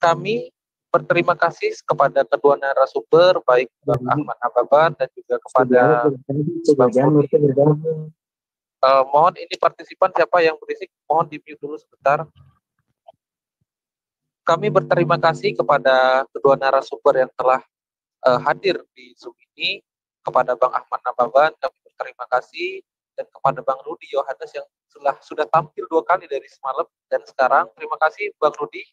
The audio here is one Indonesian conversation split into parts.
kami berterima kasih kepada kedua narasumber, baik Bang Ahmad Nababan dan juga kepada Bang Rudi. Mohon ini partisipan siapa yang berisik, mohon di-mute dulu sebentar. Kami berterima kasih kepada kedua narasumber yang telah hadir di Zoom ini, kepada Bang Ahmad Nababan kami berterima kasih, dan kepada Bang Rudi Yohanes yang sudah tampil 2 kali dari semalam dan sekarang. Terima kasih Bang Rudi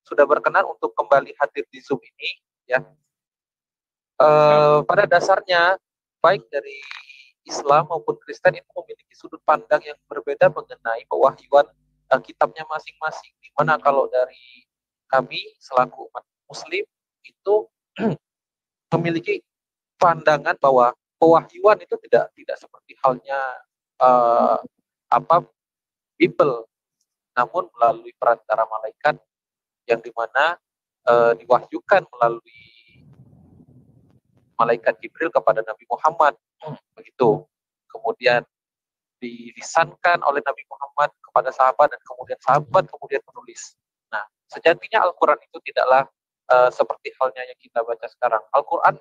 sudah berkenan untuk kembali hadir di Zoom ini ya. Pada dasarnya baik dari Islam maupun Kristen itu memiliki sudut pandang yang berbeda mengenai pewahyuan kitabnya masing-masing, di mana kalau dari kami selaku umat Muslim itu memiliki pandangan bahwa pewahyuan itu tidak seperti halnya Bible, namun melalui perantara malaikat yang dimana diwahyukan melalui malaikat Jibril kepada Nabi Muhammad, begitu. Kemudian dilisankan oleh Nabi Muhammad kepada sahabat, dan kemudian sahabat kemudian menulis. Nah, sejatinya Al-Quran itu tidaklah seperti halnya yang kita baca sekarang. Al-Quran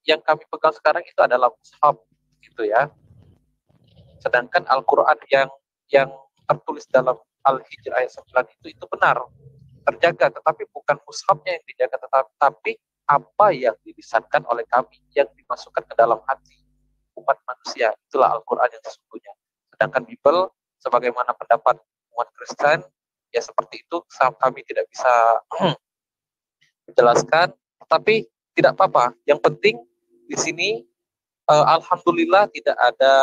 yang kami pegang sekarang itu adalah mushaf, gitu ya. Sedangkan Al-Quran yang tertulis dalam Al-Hijr ayat 9 itu benar, terjaga, tetapi bukan mushafnya yang dijaga, tetapi apa yang dilisankan oleh kami, yang dimasukkan ke dalam hati umat manusia, itulah Al-Quran yang sesungguhnya. Sedangkan Bible, sebagaimana pendapat umat Kristen, ya seperti itu, kami tidak bisa menjelaskan, tapi tidak apa-apa. Yang penting di sini, alhamdulillah tidak ada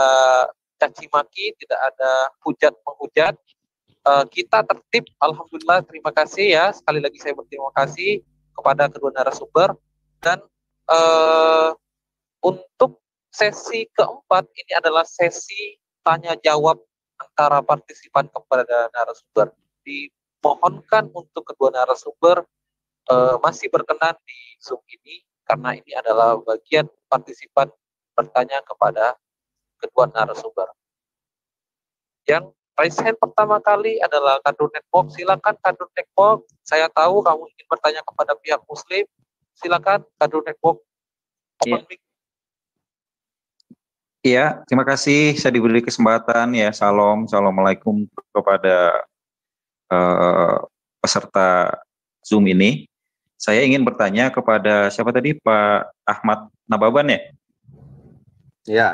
caci maki, tidak ada hujat menghujat. Kita tertib, alhamdulillah, terima kasih ya. Sekali lagi saya berterima kasih kepada kedua narasumber, dan untuk sesi keempat ini adalah sesi tanya jawab antara partisipan kepada narasumber. Dimohonkan untuk kedua narasumber masih berkenan di Zoom ini, karena ini adalah bagian partisipan bertanya kepada kedua narasumber. Yang raise hand pertama kali adalah Kadrun Network. Silakan Kadrun Network. Saya tahu kamu ingin bertanya kepada pihak Muslim. Silakan Kadrun Network. Open mic. Iya, terima kasih saya diberi kesempatan ya. Assalamualaikum kepada peserta Zoom ini. Saya ingin bertanya kepada siapa tadi, Pak Ahmad Nababan ya? Ya.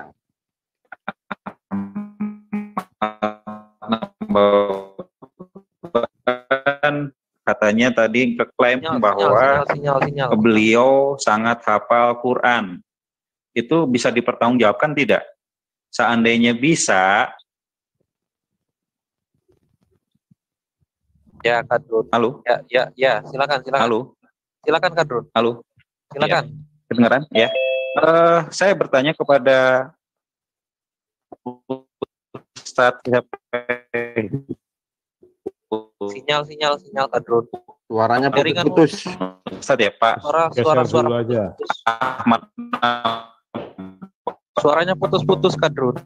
Katanya tadi klaim bahwa beliau sangat hafal Quran. Itu bisa dipertanggungjawabkan tidak? Seandainya bisa. Ya, Kadrun. Halo. Ya, silakan. Halo. Silakan Kadrun. Halo. Silakan. Ya. Kedengaran? Ya. Saya bertanya kepada Ustadz. Sinyal Kadrun. Suaranya putus. Ustadz ya, Pak. Suara dulu aja. Ahmad. Suaranya putus Kadrun.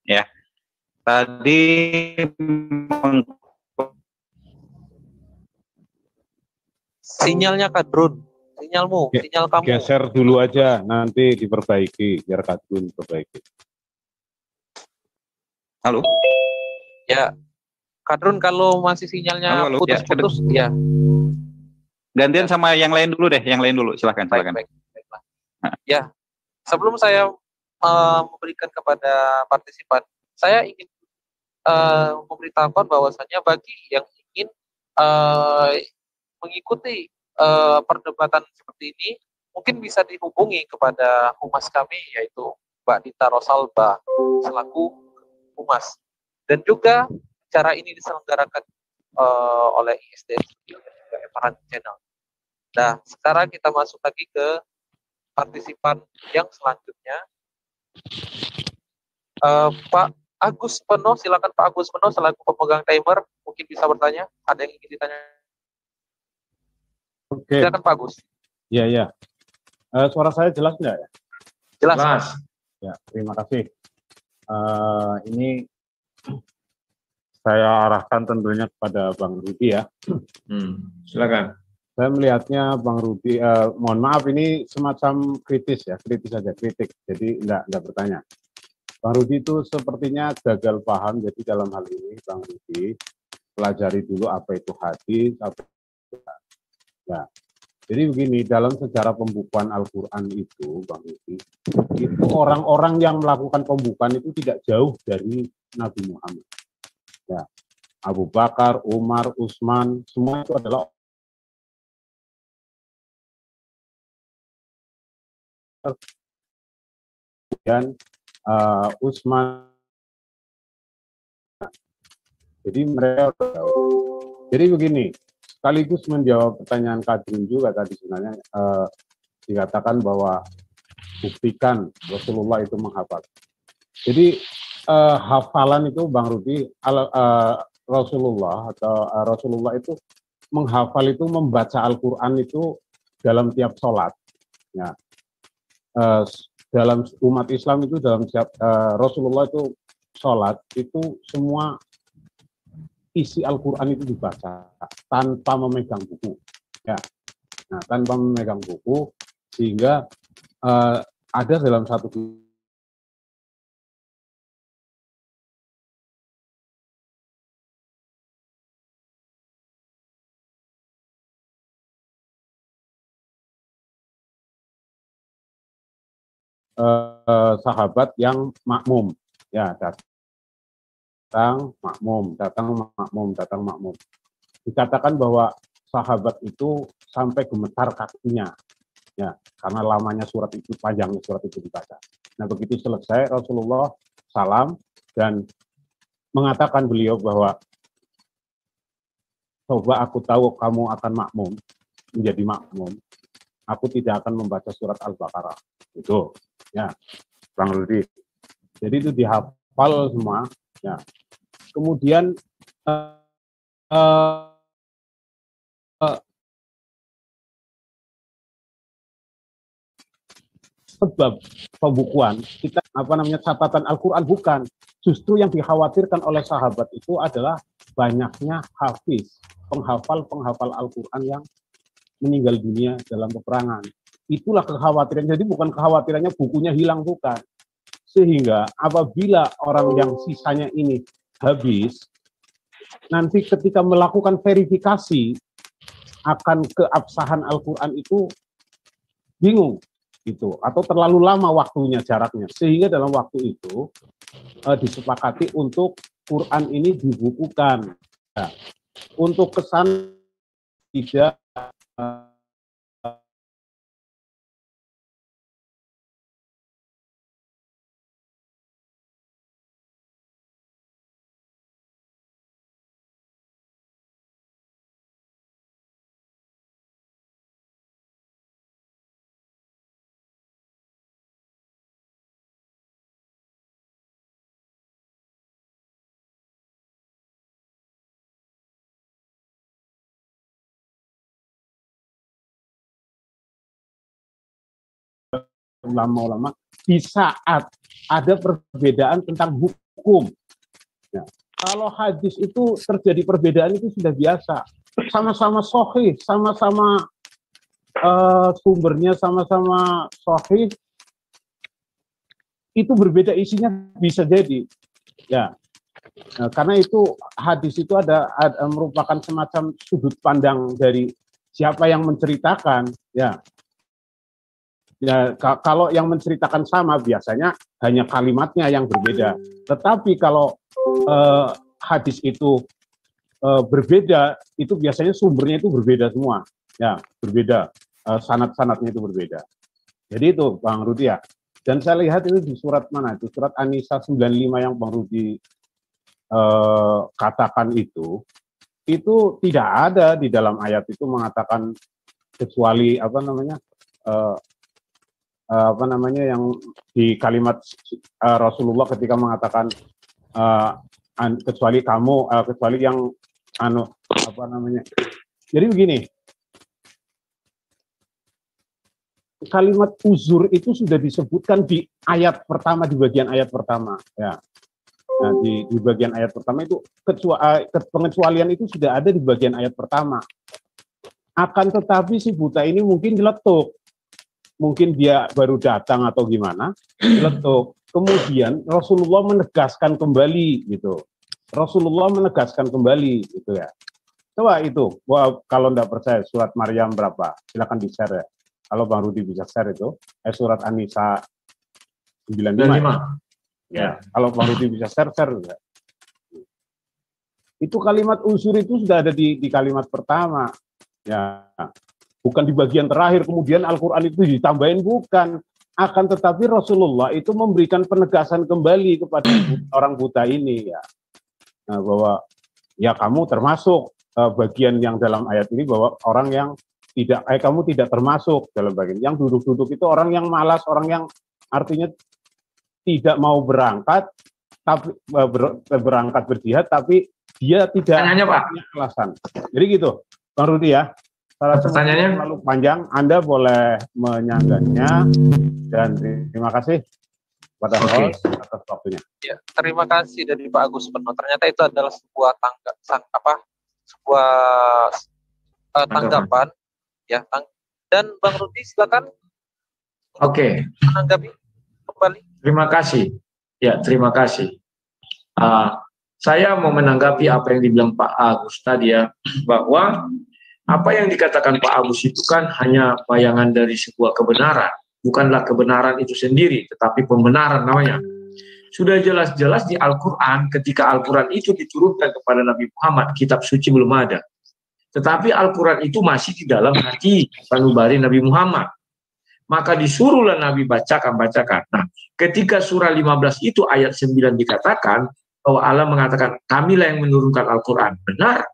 Ya. Tadi sinyalnya Kadrun. Sinyal kamu. Geser dulu aja, nanti diperbaiki, biar Kadrun perbaiki. Halo. Ya. Kadrun, kalau masih sinyalnya putus-putus, ya. Gantian sama yang lain dulu deh, silakan. Baik. Ya, sebelum saya memberikan kepada partisipan, saya ingin memberitahukan bahwasannya bagi yang ingin mengikuti perdebatan seperti ini, mungkin bisa dihubungi kepada humas kami, yaitu Mbak Dita Rosalba selaku humas. Dan juga acara ini diselenggarakan oleh ISDN dan juga Emerald Channel. Nah, sekarang kita masuk lagi ke partisipan yang selanjutnya. Pak Agus Peno, silakan Pak Agus Peno selaku pemegang timer, mungkin bisa bertanya. Ada yang ingin ditanya? Oke. Silakan Pak Agus. Iya. Suara saya jelas nggak ya? Jelas. Ya, terima kasih. Ini saya arahkan tentunya kepada Bang Rudi ya. Silakan. Saya melihatnya Bang Rudi, mohon maaf ini semacam kritis ya, kritis saja, kritik. Jadi enggak bertanya. Bang Rudi itu sepertinya gagal paham, jadi dalam hal ini Bang Rudi pelajari dulu apa itu hadis, apa itu ya. Jadi begini, dalam sejarah pembukuan Al-Quran itu, Bang Rudi, itu orang-orang yang melakukan pembukuan itu tidak jauh dari Nabi Muhammad. Ya, Abu Bakar, Umar, Utsman, semua itu adalah dan Utsman. Jadi mereka, jadi begini, sekaligus menjawab pertanyaan Kadrin juga tadi sebenarnya dikatakan bahwa buktikan Rasulullah itu menghafal. Jadi hafalan itu Bang Rudi, Rasulullah itu menghafal itu membaca Al-Quran itu dalam tiap sholat. Ya. Dalam umat Islam itu dalam setiap Rasulullah itu sholat itu semua isi Al-Quran itu dibaca tanpa memegang buku, ya. Nah, tanpa memegang buku sehingga ada dalam satu sahabat yang makmum, ya, datang makmum. Dikatakan bahwa sahabat itu sampai gemetar kakinya, ya, karena lamanya surat itu, panjangnya surat itu dibaca. Nah, begitu selesai Rasulullah salam dan mengatakan beliau bahwa coba aku tahu kamu akan makmum, menjadi makmum, aku tidak akan membaca surat Al-Baqarah. Itu, ya, Bang Rudi. Jadi itu dihafal semua, ya. Kemudian sebab pembukuan kita catatan Al-Quran bukan, justru yang dikhawatirkan oleh sahabat itu adalah banyaknya hafiz, penghafal Al-Quran yang meninggal dunia dalam peperangan. Itulah kekhawatiran. Jadi bukan kekhawatirannya bukunya hilang, bukan. Sehingga apabila orang yang sisanya ini habis, nanti ketika melakukan verifikasi akan keabsahan Al-Quran itu bingung gitu, atau terlalu lama waktunya, jaraknya, sehingga dalam waktu itu disepakati untuk Quran ini dibukukan. Nah, untuk kesan tidak ulama-ulama di saat ada perbedaan tentang hukum. Ya. Kalau hadis itu terjadi perbedaan itu sudah biasa. Sama-sama sahih, sama-sama sumbernya sama-sama sahih, itu berbeda isinya bisa jadi. Ya. Nah, karena itu hadis itu ada merupakan semacam sudut pandang dari siapa yang menceritakan, ya. Ya, kalau yang menceritakan sama biasanya hanya kalimatnya yang berbeda. Tetapi kalau hadis itu berbeda, itu biasanya sumbernya itu berbeda semua. Ya, berbeda. Sanad-sanadnya itu berbeda. Jadi itu Bang Rudi ya. Dan saya lihat itu di surat mana itu? Surat An-Nisa 95 yang Bang Rudi katakan itu tidak ada di dalam ayat itu mengatakan kecuali yang di kalimat Rasulullah ketika mengatakan kecuali kamu, kecuali yang jadi begini, kalimat uzur itu sudah disebutkan di ayat pertama, di bagian ayat pertama, ya. Nah, di bagian ayat pertama itu pengecualian itu sudah ada di bagian ayat pertama. Akan tetapi si buta ini mungkin diletuk. Mungkin dia baru datang atau gimana, diletuk. Kemudian Rasulullah menegaskan kembali gitu. Rasulullah menegaskan kembali gitu ya. Coba itu, wah, kalau enggak percaya surat Maryam berapa? Silakan di-share ya. Kalau Bang Rudi bisa share itu, surat An-Nisa 95. Ya, kalau Bang Rudi bisa share ya. Itu kalimat unsur itu sudah ada di kalimat pertama. Ya, bukan di bagian terakhir kemudian Al-Qur'an itu ditambahin, bukan. Akan tetapi Rasulullah itu memberikan penegasan kembali kepada orang buta ini ya. Nah, bahwa ya kamu termasuk bagian yang dalam ayat ini, bahwa orang yang tidak kamu tidak termasuk dalam bagian yang duduk-duduk itu orang yang malas, orang yang artinya tidak mau berangkat tapi berangkat berjihad tapi dia tidak punya alasan. Jadi gitu, Bang Rudi ya. Pertanyaannya terlalu panjang, Anda boleh menyanggahnya dan terima kasih pada host atas waktunya. Ya, terima kasih dari Pak Agus Penuh. Ternyata itu adalah sebuah tanggapan ya. Dan Bang Rudi silakan. Oke. Menanggapi kembali. Terima kasih. Ya, terima kasih. Saya mau menanggapi apa yang dibilang Pak Agus tadi ya, bahwa apa yang dikatakan Pak Agus itu kan hanya bayangan dari sebuah kebenaran, bukanlah kebenaran itu sendiri, tetapi pembenaran namanya. Sudah jelas-jelas di Al-Quran, ketika Al-Quran itu diturunkan kepada Nabi Muhammad, kitab suci belum ada. Tetapi Al-Quran itu masih di dalam hati sanubari Nabi Muhammad. Maka disuruhlah Nabi bacakan. Nah, ketika surah 15 itu ayat 9 dikatakan, bahwa Allah mengatakan, kamilah yang menurunkan Al-Quran. Benar.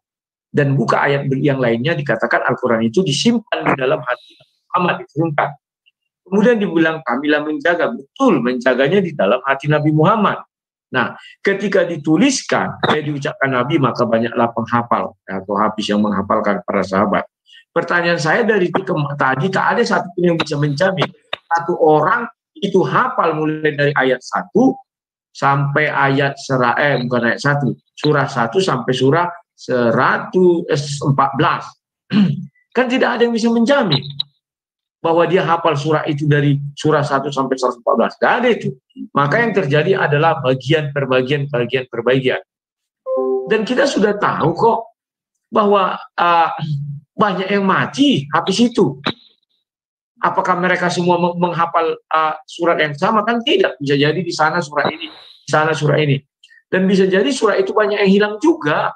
Dan buka ayat yang lainnya dikatakan Al-Quran itu disimpan di dalam hati Muhammad, diturunkan. Kemudian dibilang kamilah menjaga, betul, menjaganya di dalam hati Nabi Muhammad. Nah, ketika dituliskan, diucapkan Nabi, maka banyaklah penghafal atau hafiz yang menghafalkan para sahabat. Pertanyaan saya dari tadi, tak ada satupun yang bisa menjamin satu orang itu hafal mulai dari ayat 1 sampai ayat bukan ayat 1, surah 1 sampai surah 114. Kan tidak ada yang bisa menjamin bahwa dia hafal surah itu dari surah 1 sampai 114. Tidak ada itu. Maka yang terjadi adalah bagian per bagian. Dan kita sudah tahu kok bahwa banyak yang mati habis itu. Apakah mereka semua menghafal surat yang sama? Kan tidak. Bisa jadi di sana surah ini, di sana surah ini. Dan bisa jadi surah itu banyak yang hilang juga.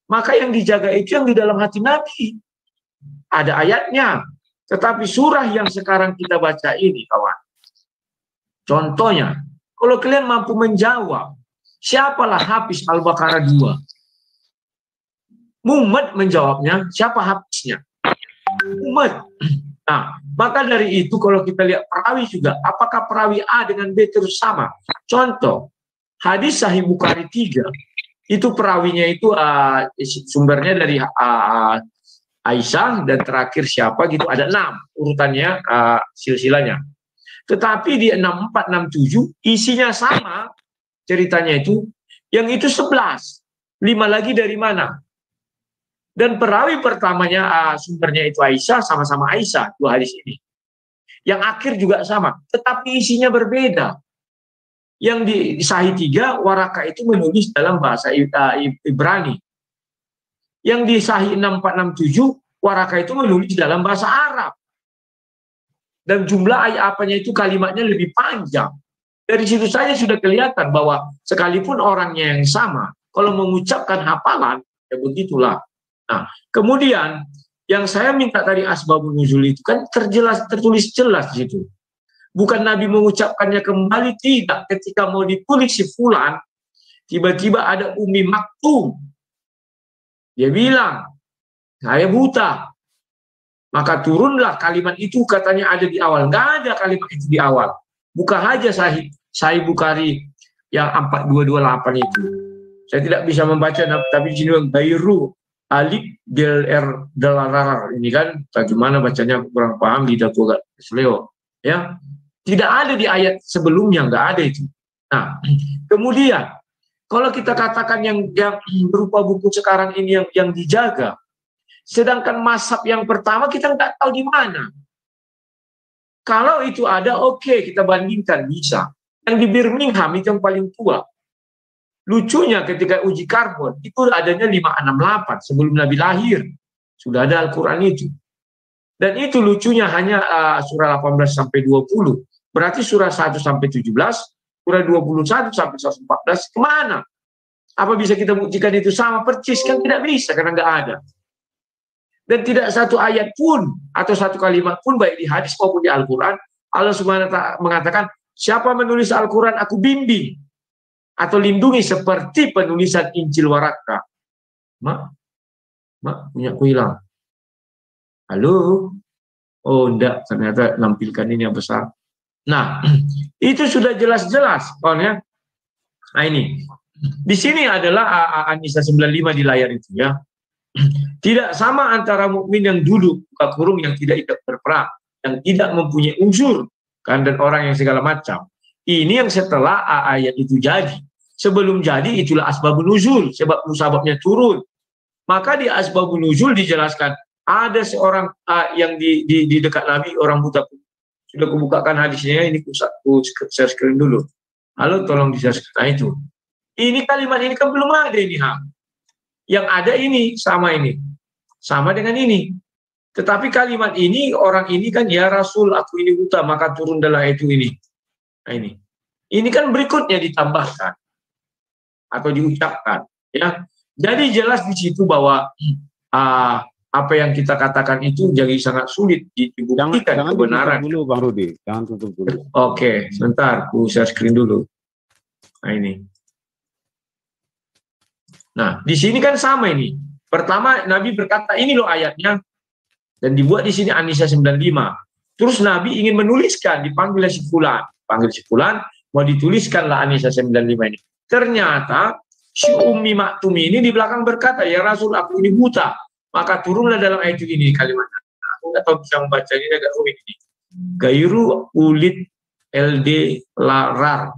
Maka yang dijaga itu yang di dalam hati Nabi. Ada ayatnya. Tetapi surah yang sekarang kita baca ini, kawan. Contohnya, kalau kalian mampu menjawab, siapalah Hafiz Al-Baqarah 2? Muhammad menjawabnya, siapa Hafiznya? Muhammad. Nah, maka dari itu kalau kita lihat perawi juga, apakah perawi A dengan B terus sama? Contoh, hadis Sahih Bukhari 3, itu perawinya itu sumbernya dari Aisyah dan terakhir siapa gitu, ada 6 urutannya, silsilahnya. Tetapi di 6467 isinya sama ceritanya itu, yang itu 11, 5 lagi dari mana? Dan perawi pertamanya sumbernya itu Aisyah, sama-sama Aisyah 2 hadis ini. Yang akhir juga sama, tetapi isinya berbeda. Yang di Sahih 3, Waraka itu menulis dalam bahasa Ibrani. Yang di Sahih 6467, Waraka itu menulis dalam bahasa Arab. Dan jumlah ayat apanya itu kalimatnya lebih panjang. Dari situ saja sudah kelihatan bahwa sekalipun orangnya yang sama, kalau mengucapkan hafalan, ya begitulah. Nah, kemudian yang saya minta tadi asbabun nuzul itu kan tertulis jelas di situ. Bukan Nabi mengucapkannya kembali, tidak. Ketika mau ditulis si fulan, tiba-tiba ada Umi Maktum. Dia bilang, saya buta. Maka turunlah kalimat itu, katanya ada di awal. Nggak ada kalimat itu di awal. Buka aja Sahih Bukhari yang 4228 itu. Saya tidak bisa membaca, tapi di sini Gairu Alif Delarar ini kan bagaimana bacanya kurang paham, tidak agak seleo ya, tidak ada di ayat sebelumnya, nggak ada itu. Nah, kemudian Kalau kita katakan yang berupa buku sekarang ini yang dijaga, sedangkan mazhab yang pertama kita nggak tahu di mana. Kalau itu ada, oke, kita bandingkan, bisa. Yang di Birmingham itu yang paling tua. Lucunya ketika uji karbon, itu adanya 568 sebelum Nabi lahir. Sudah ada Al-Quran itu. Dan itu lucunya hanya surah 18 sampai 20. Berarti surah 1 sampai 17, surah 21 sampai 114 kemana? Apa bisa kita buktikan itu sama persis? Kan tidak bisa karena nggak ada. Dan tidak satu ayat pun atau satu kalimat pun baik di hadis maupun di Al-Quran Allah Subhanahu wa ta'ala mengatakan, siapa menulis Al-Quran aku bimbing atau lindungi seperti penulisan Injil Waraka. Mak, punya aku hilang. Halo? Oh enggak, ternyata nampilkan ini yang besar. Nah, itu sudah jelas-jelas, kawan ya. Nah ini, di sini adalah An-Nisa 95 di layar itu ya. Tidak sama antara mukmin yang dulu buka kurung yang tidak ikut berperang, yang tidak mempunyai unsur kan, dan orang yang segala macam. Ini yang setelah ayat itu jadi. Sebelum jadi itulah asbabun nuzul, sebab musababnya turun. Maka di asbabun nuzul dijelaskan ada seorang yang di dekat Nabi, orang buta. Sudah kubukakan hadisnya, ini ku share screen dulu. Halo, tolong di share screen itu. Ini kalimat ini kan belum ada ini, Yang ada ini sama dengan ini. Tetapi kalimat ini, orang ini kan, ya Rasul, aku ini buta, maka turun dalam itu ini. Nah ini kan berikutnya ditambahkan atau diucapkan, ya. Jadi jelas di situ bahwa apa yang kita katakan itu jadi sangat sulit dibuktikan kebenaran. Jangan tutup dulu, Bang Rudi. Jangan tutup dulu. Oke, sebentar, aku share screen dulu. Nah ini. Nah, di sini kan sama ini. Pertama, Nabi berkata, ini loh ayatnya. Dan dibuat di sini An-Nisa 95. Terus Nabi ingin menuliskan, dipanggil si fulan. Panggil si fulan, mau dituliskanlah An-Nisa 95 ini. Ternyata, si Ummi Maktumi ini di belakang berkata, ya Rasul, aku ini buta. Maka turunlah dalam ayat ini kalimatnya. Aku nggak tahu bisa membaca ini, agak rumit ini. Gairu ulit LD larar.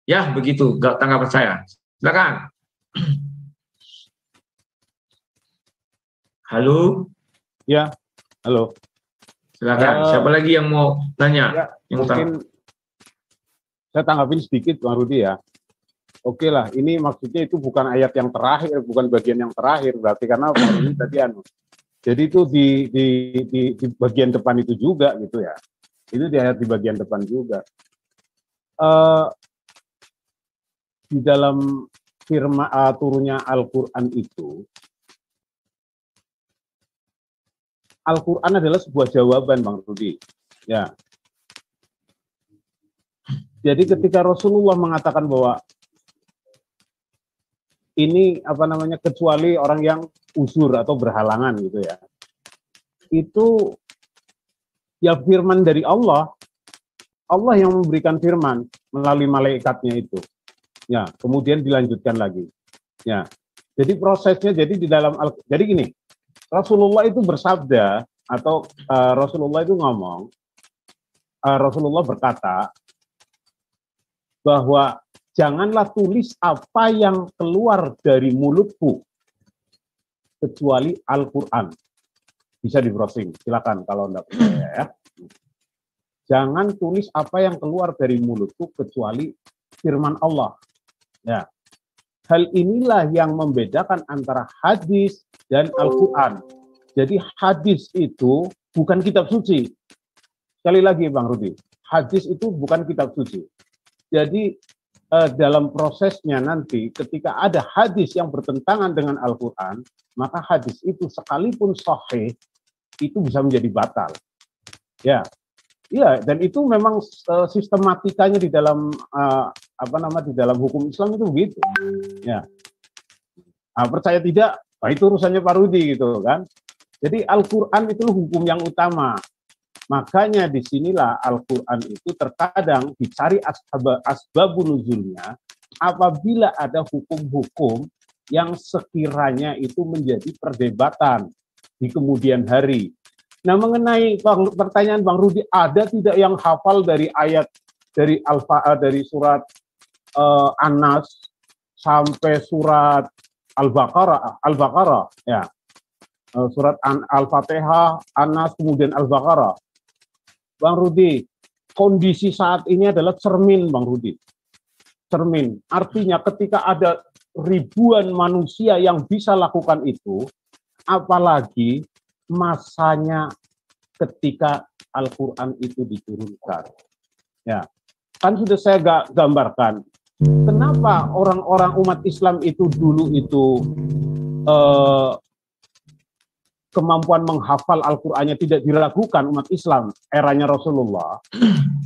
Ya, begitu tanggapan saya. Silakan. Halo? Ya, halo. Silakan. Siapa lagi yang mau nanya? Ya, mungkin saya tanggapin sedikit, Bang Rudi ya. Oke lah, ini maksudnya itu bukan ayat yang terakhir, bukan bagian yang terakhir, berarti karena ini tadi jadi itu di bagian depan itu juga gitu ya. Itu di ayat di bagian depan juga. Di dalam firman turunnya Al-Quran itu, Al-Quran adalah sebuah jawaban, Bang Rudi. Ya. Jadi ketika Rasulullah mengatakan bahwa ini kecuali orang yang uzur atau berhalangan gitu ya, itu ya firman dari Allah yang memberikan firman melalui malaikatnya itu. Ya, kemudian dilanjutkan lagi. Ya, jadi prosesnya jadi gini, Rasulullah itu bersabda atau Rasulullah itu ngomong, Rasulullah berkata bahwa janganlah tulis apa yang keluar dari mulutku kecuali Al-Quran. Bisa di browsing, silakan kalau enggak percaya ya. Jangan tulis apa yang keluar dari mulutku kecuali firman Allah. Ya. Hal inilah yang membedakan antara hadis dan Al-Quran. Jadi hadis itu bukan kitab suci. Sekali lagi Bang Rudi, hadis itu bukan kitab suci. Jadi dalam prosesnya nanti ketika ada hadis yang bertentangan dengan Al-Quran, maka hadis itu sekalipun sahih itu bisa menjadi batal. Ya. Iya, dan itu memang sistematikanya di dalam di dalam hukum Islam itu begitu. Ya. Nah, percaya tidak, itu urusannya Pak Rudi gitu kan. Jadi Al-Qur'an itu hukum yang utama. Makanya disinilah Al-Qur'an itu terkadang dicari asbabun nuzulnya apabila ada hukum-hukum yang sekiranya itu menjadi perdebatan di kemudian hari. Nah, mengenai pertanyaan Bang Rudi, ada tidak yang hafal dari ayat dari surat Anas sampai surat Al-Baqarah ya. Surat Al-Fatihah, Anas, kemudian Al-Baqarah. Bang Rudi, kondisi saat ini adalah cermin, Bang Rudi. Cermin. Artinya ketika ada ribuan manusia yang bisa lakukan itu, apalagi masanya ketika Al-Quran itu diturunkan. Ya, kan sudah saya gambarkan. Kenapa orang-orang umat Islam itu dulu itu kemampuan menghafal Al-Qur'annya tidak diragukan umat Islam eranya Rasulullah,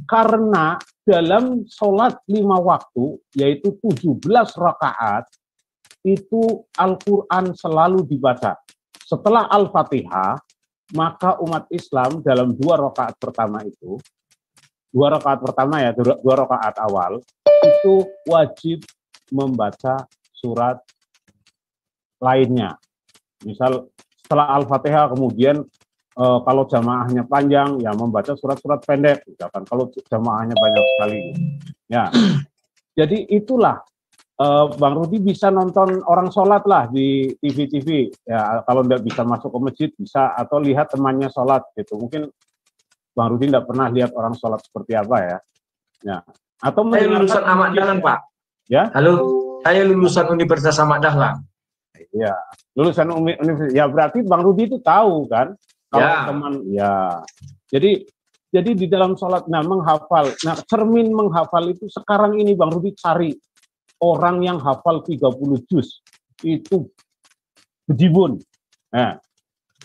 karena dalam sholat 5 waktu, yaitu 17 rakaat, itu Al-Qur'an selalu dibaca. Setelah Al-Fatihah, maka umat Islam dalam 2 rakaat pertama itu, 2 rakaat pertama ya, 2 rakaat awal, itu wajib membaca surat lainnya. Misal setelah Al-Fatihah kemudian kalau jamaahnya panjang ya membaca surat-surat pendek, misalkan kalau jamaahnya banyak sekali. Ya, jadi itulah Bang Rudi bisa nonton orang sholat lah di TV-TV. Ya, kalau nggak bisa masuk ke masjid bisa, atau lihat temannya sholat gitu. Mungkin Bang Rudi nggak pernah lihat orang sholat seperti apa ya. Ya. Atau saya lulusan Ahmad Dahlan, Pak. Ya. Halo, saya lulusan Universitas Ahmad Dahlan. Ya, lulusan universitas. Ya berarti Bang Rudi itu tahu kan? Kalau ya. Teman, ya. Jadi di dalam sholat, nah menghafal, nah cermin menghafal itu sekarang ini Bang Rudi cari orang yang hafal 30 juz itu bejibun. Nah,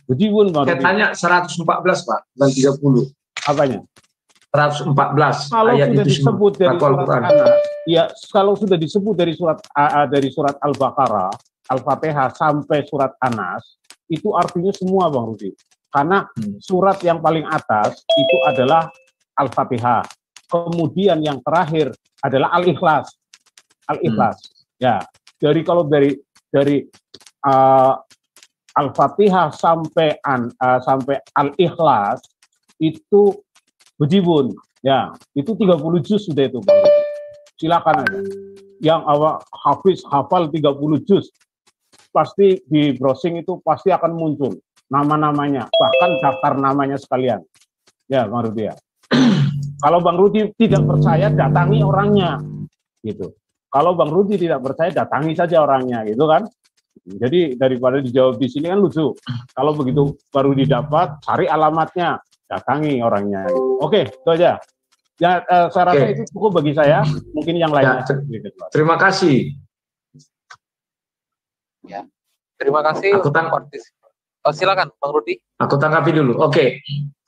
bejibun Bang Rudi. Saya tanya 114 Pak, dan 30. Apanya? 114 kalau ayat sudah itu disebut dari surat Anas, ya kalau sudah disebut dari surat Al-Baqarah, Al-Fatihah sampai surat Anas, itu artinya semua Bang Rudi. Karena surat yang paling atas itu adalah Al-Fatihah. Kemudian yang terakhir adalah Al-Ikhlas. Al-Ikhlas. Ya, kalau dari Al-Fatihah sampai Al-Ikhlas itu bejibun. Ya, itu 30 juz sudah itu Bang Rudi. Silakan aja. Yang hafiz hafal 30 juz, pasti di browsing itu pasti akan muncul nama-namanya, bahkan daftar namanya sekalian. Ya, Bang Rudi ya. Kalau Bang Rudi tidak percaya, datangi orangnya, gitu. Kalau Bang Rudi tidak percaya, datangi saja orangnya, gitu kan. Jadi daripada dijawab di sini kan lucu. Kalau begitu baru didapat, cari alamatnya, datangi orangnya. Gitu. Oke, itu aja. Ya, saya rasa itu cukup bagi saya. Mungkin yang lainnya. Ya, terima kasih. Ya, terima kasih. Silakan, Bang Rudi. Aku tanggapi dulu. Oke,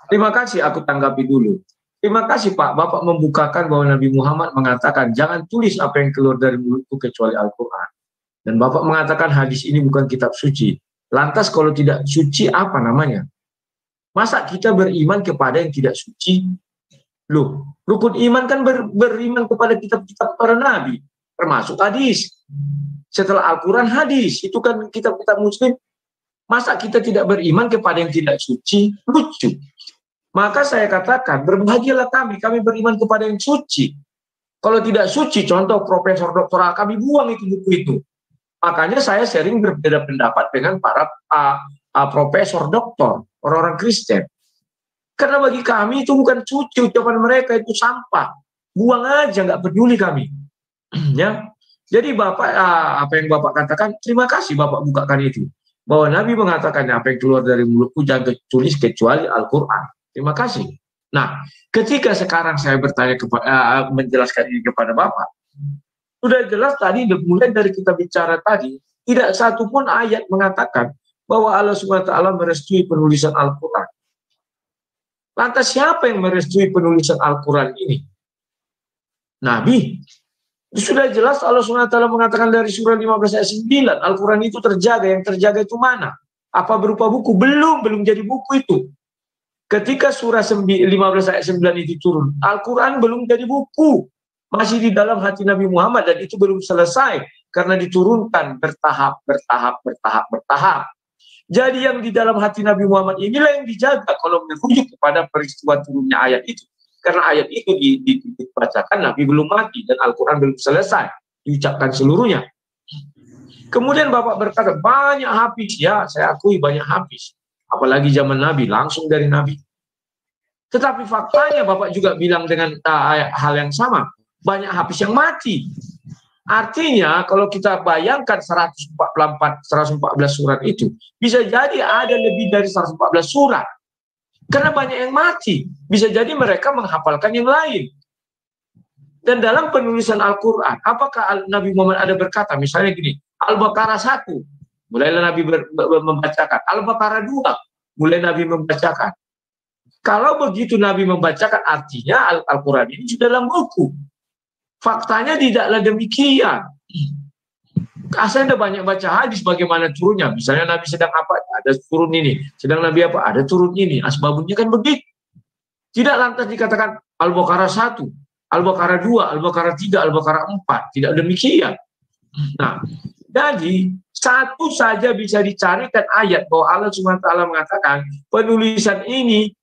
terima kasih. Aku tanggapi dulu. Terima kasih Pak. Bapak membukakan bahwa Nabi Muhammad mengatakan jangan tulis apa yang keluar dari mulutku kecuali Al-Quran. Dan Bapak mengatakan hadis ini bukan kitab suci. Lantas kalau tidak suci apa namanya? Masa kita beriman kepada yang tidak suci? Loh, rukun iman kan beriman kepada kitab-kitab para nabi, termasuk hadis. Setelah Al-Quran hadis, itu kan kitab-kitab muslim. Masa kita tidak beriman kepada yang tidak suci? Lucu. Maka saya katakan, berbahagialah kami beriman kepada yang suci. Kalau tidak suci, contoh profesor doktoral kami buang itu buku itu. Makanya saya sering berbeda pendapat dengan para profesor doktor, orang-orang Kristen. Karena bagi kami itu bukan suci, ucapan mereka itu sampah. Buang aja, nggak peduli kami. Ya. Jadi Bapak, apa yang Bapak katakan, terima kasih Bapak bukakan itu. Bahwa Nabi mengatakan apa yang keluar dari mulutku jangan tulis kecuali Al-Quran. Terima kasih. Nah, ketika sekarang saya bertanya menjelaskan ini kepada Bapak, sudah jelas tadi, mulai dari kita bicara tadi, tidak satu pun ayat mengatakan bahwa Allah SWT merestui penulisan Al-Quran. Lantas siapa yang merestui penulisan Al-Quran ini? Nabi. Sudah jelas Allah SWT mengatakan dari surah 15 ayat 9, Al-Quran itu terjaga, yang terjaga itu mana? Apa berupa buku? Belum jadi buku itu. Ketika surah 15 ayat 9 itu turun, Al-Quran belum jadi buku. Masih di dalam hati Nabi Muhammad dan itu belum selesai karena diturunkan bertahap. Jadi yang di dalam hati Nabi Muhammad inilah yang dijaga kalau merujuk kepada peristiwa turunnya ayat itu. karena ayat itu dibacakan Nabi belum mati dan Al-Quran belum selesai diucapkan seluruhnya. Kemudian Bapak berkata banyak hafiz, ya saya akui banyak hafiz, apalagi zaman Nabi, langsung dari Nabi. Tetapi faktanya Bapak juga bilang dengan hal yang sama, banyak hafiz yang mati. Artinya kalau kita bayangkan 114 surat itu, bisa jadi ada lebih dari 114 surat. Karena banyak yang mati. Bisa jadi mereka menghafalkan yang lain. Dan dalam penulisan Al-Quran, apakah Nabi Muhammad ada berkata, misalnya gini, Al-Baqarah 1, mulailah Nabi membacakan. Al-Baqarah 2, mulai Nabi membacakan. Kalau begitu Nabi membacakan, artinya Al-Quran ini sudah dalam buku. Faktanya tidaklah demikian. Saya ada banyak baca hadis bagaimana turunnya. Misalnya Nabi sedang apa? Ada turun ini. Sedang Nabi apa? Ada turun ini. Asbabunnya kan begitu. Tidak lantas dikatakan Al-Baqarah 1, Al-Baqarah 2, Al-Baqarah 3, Al-Baqarah 4. Tidak demikian. Nah, jadi satu saja bisa dicarikan ayat bahwa Allah SWT mengatakan penulisan ini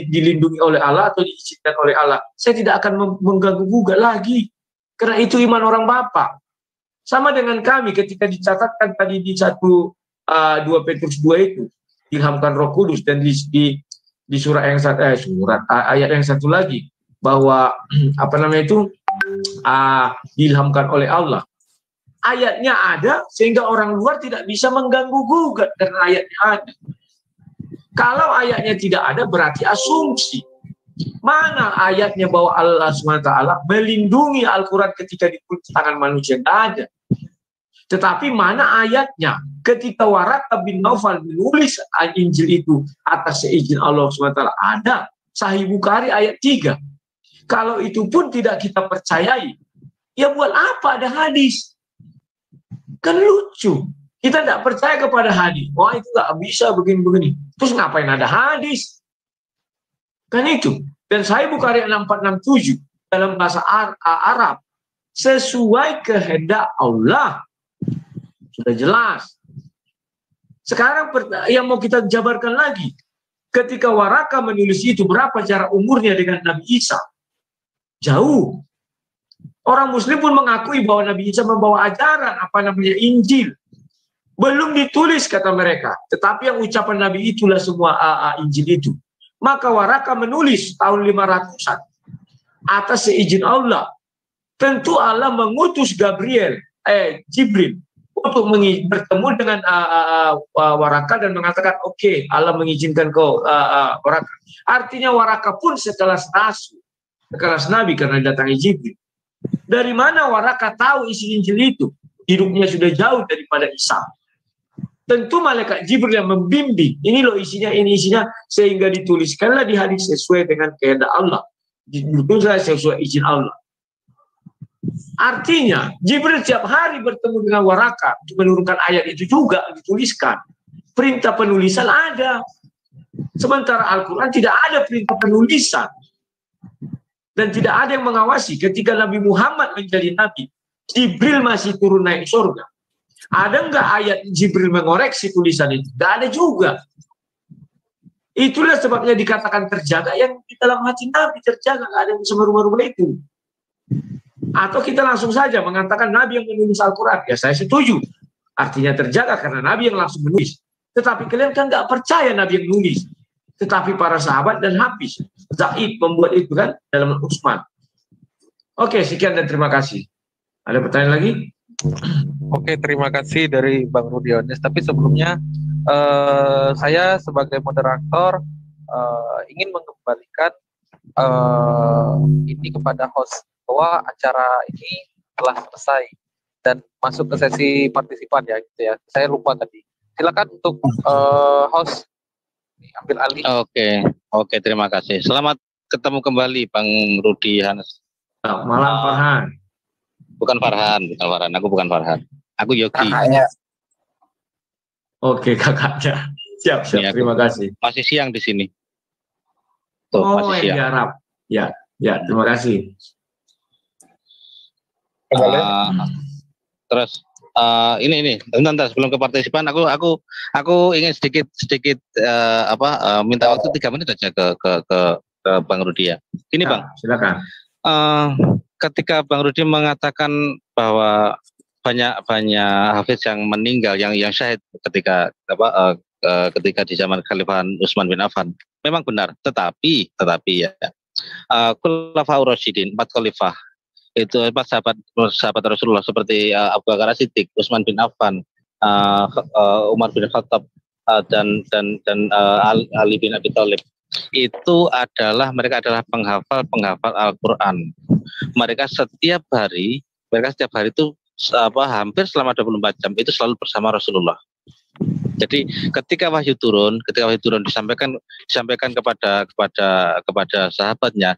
dilindungi oleh Allah atau diizinkan oleh Allah. Saya tidak akan mengganggu gugat lagi. Karena itu iman orang Bapak. Sama dengan kami ketika dicatatkan tadi di 2 Petrus 2 itu diilhamkan Roh Kudus, dan di surah yang ayat yang satu lagi bahwa diilhamkan oleh Allah. Ayatnya ada sehingga orang luar tidak bisa mengganggu gugat karena ayatnya ada. Kalau ayatnya tidak ada berarti asumsi. Mana ayatnya bahwa Allah SWT melindungi Al-Quran ketika ditulis tangan manusia? Tidak ada. Tetapi mana ayatnya ketika Waraqah bin Naufal menulis Injil itu atas seizin Allah SWT? Ada. Sahih Bukhari ayat 3. Kalau itu pun tidak kita percayai, ya buat apa ada hadis? Kan lucu. Kita tidak percaya kepada hadis. Wah itu nggak bisa begini-begini. Terus ngapain ada hadis? Kan itu. Dan Sahih Bukhari 6467 dalam bahasa Arab sesuai kehendak Allah. Sudah jelas. Sekarang yang mau kita jabarkan lagi. Ketika Waraqah menulis itu, berapa jarak umurnya dengan Nabi Isa? Jauh. Orang Muslim pun mengakui bahwa Nabi Isa membawa ajaran Injil. Belum ditulis kata mereka, tetapi yang ucapan Nabi itulah semua Injil itu. Maka Waraqah menulis tahun 500-an atas seizin Allah. Tentu Allah mengutus Jibril untuk bertemu dengan Waraqah dan mengatakan, oke, Allah mengizinkan kau Waraqah. Artinya Waraqah pun sekelas rasul, sekelas Nabi karena datangi Jibril. Dari mana Waraqah tahu isi Injil itu? Hidupnya sudah jauh daripada Isa. Tentu malaikat Jibril yang membimbing. Ini loh isinya, ini isinya. Sehingga dituliskanlah di hadis sesuai dengan kehendak Allah. Ditulislah sesuai izin Allah. Artinya, Jibril tiap hari bertemu dengan Waraqah untuk menurunkan ayat itu juga dituliskan. Perintah penulisan ada. Sementara Al-Quran tidak ada perintah penulisan. Dan tidak ada yang mengawasi. Ketika Nabi Muhammad menjadi Nabi, Jibril masih turun naik surga. Ada nggak ayat Jibril mengoreksi tulisan itu? Tidak ada juga. Itulah sebabnya dikatakan terjaga, yang di dalam hati Nabi terjaga, nggak ada yang bisa merubah-rubah itu. Atau kita langsung saja mengatakan Nabi yang menulis Al-Quran. Ya saya setuju. Artinya terjaga karena Nabi yang langsung menulis. Tetapi kalian kan nggak percaya Nabi yang menulis. Tetapi para sahabat dan Hafiz Zaid membuat itu kan dalam Utsman. Oke, sekian dan terima kasih. Ada pertanyaan lagi? Oke, terima kasih dari Bang Rudionis. Tapi sebelumnya saya sebagai moderator ingin mengembalikan ini kepada host bahwa acara ini telah selesai dan masuk ke sesi partisipan ya, gitu ya. Saya lupa tadi. Silakan untuk host ambil alih. Oke, terima kasih. Selamat ketemu kembali Bang Rudi Hanes. Malam Farhan. Bukan Farhan. Aku bukan Farhan. Aku Yogi. Kakaknya. Oke, kakaknya. Siap. Ya, terima kasih. Masih siang di sini. Tuh, masih siang. Di Arab. Ya, terima kasih. Terus ini bentar, sebelum ke partisipan aku ingin sedikit minta waktu 3 menit aja ke Bang Rudi ya. Ini Bang, silakan. Ketika Bang Rudi mengatakan bahwa banyak hafiz yang meninggal, yang syahid ketika ketika di zaman Khalifahan Utsman bin Affan, memang benar. Tetapi ya, Khulafaur Rasyidin, 4 khalifah itu 4 sahabat Rasulullah seperti Abu Bakar As-Siddiq, Utsman bin Affan, Umar bin Khattab, dan Ali bin Abi Thalib, itu mereka adalah penghafal Al-Quran. Mereka setiap hari itu hampir selama 24 jam itu selalu bersama Rasulullah. Jadi ketika wahyu turun disampaikan kepada sahabatnya,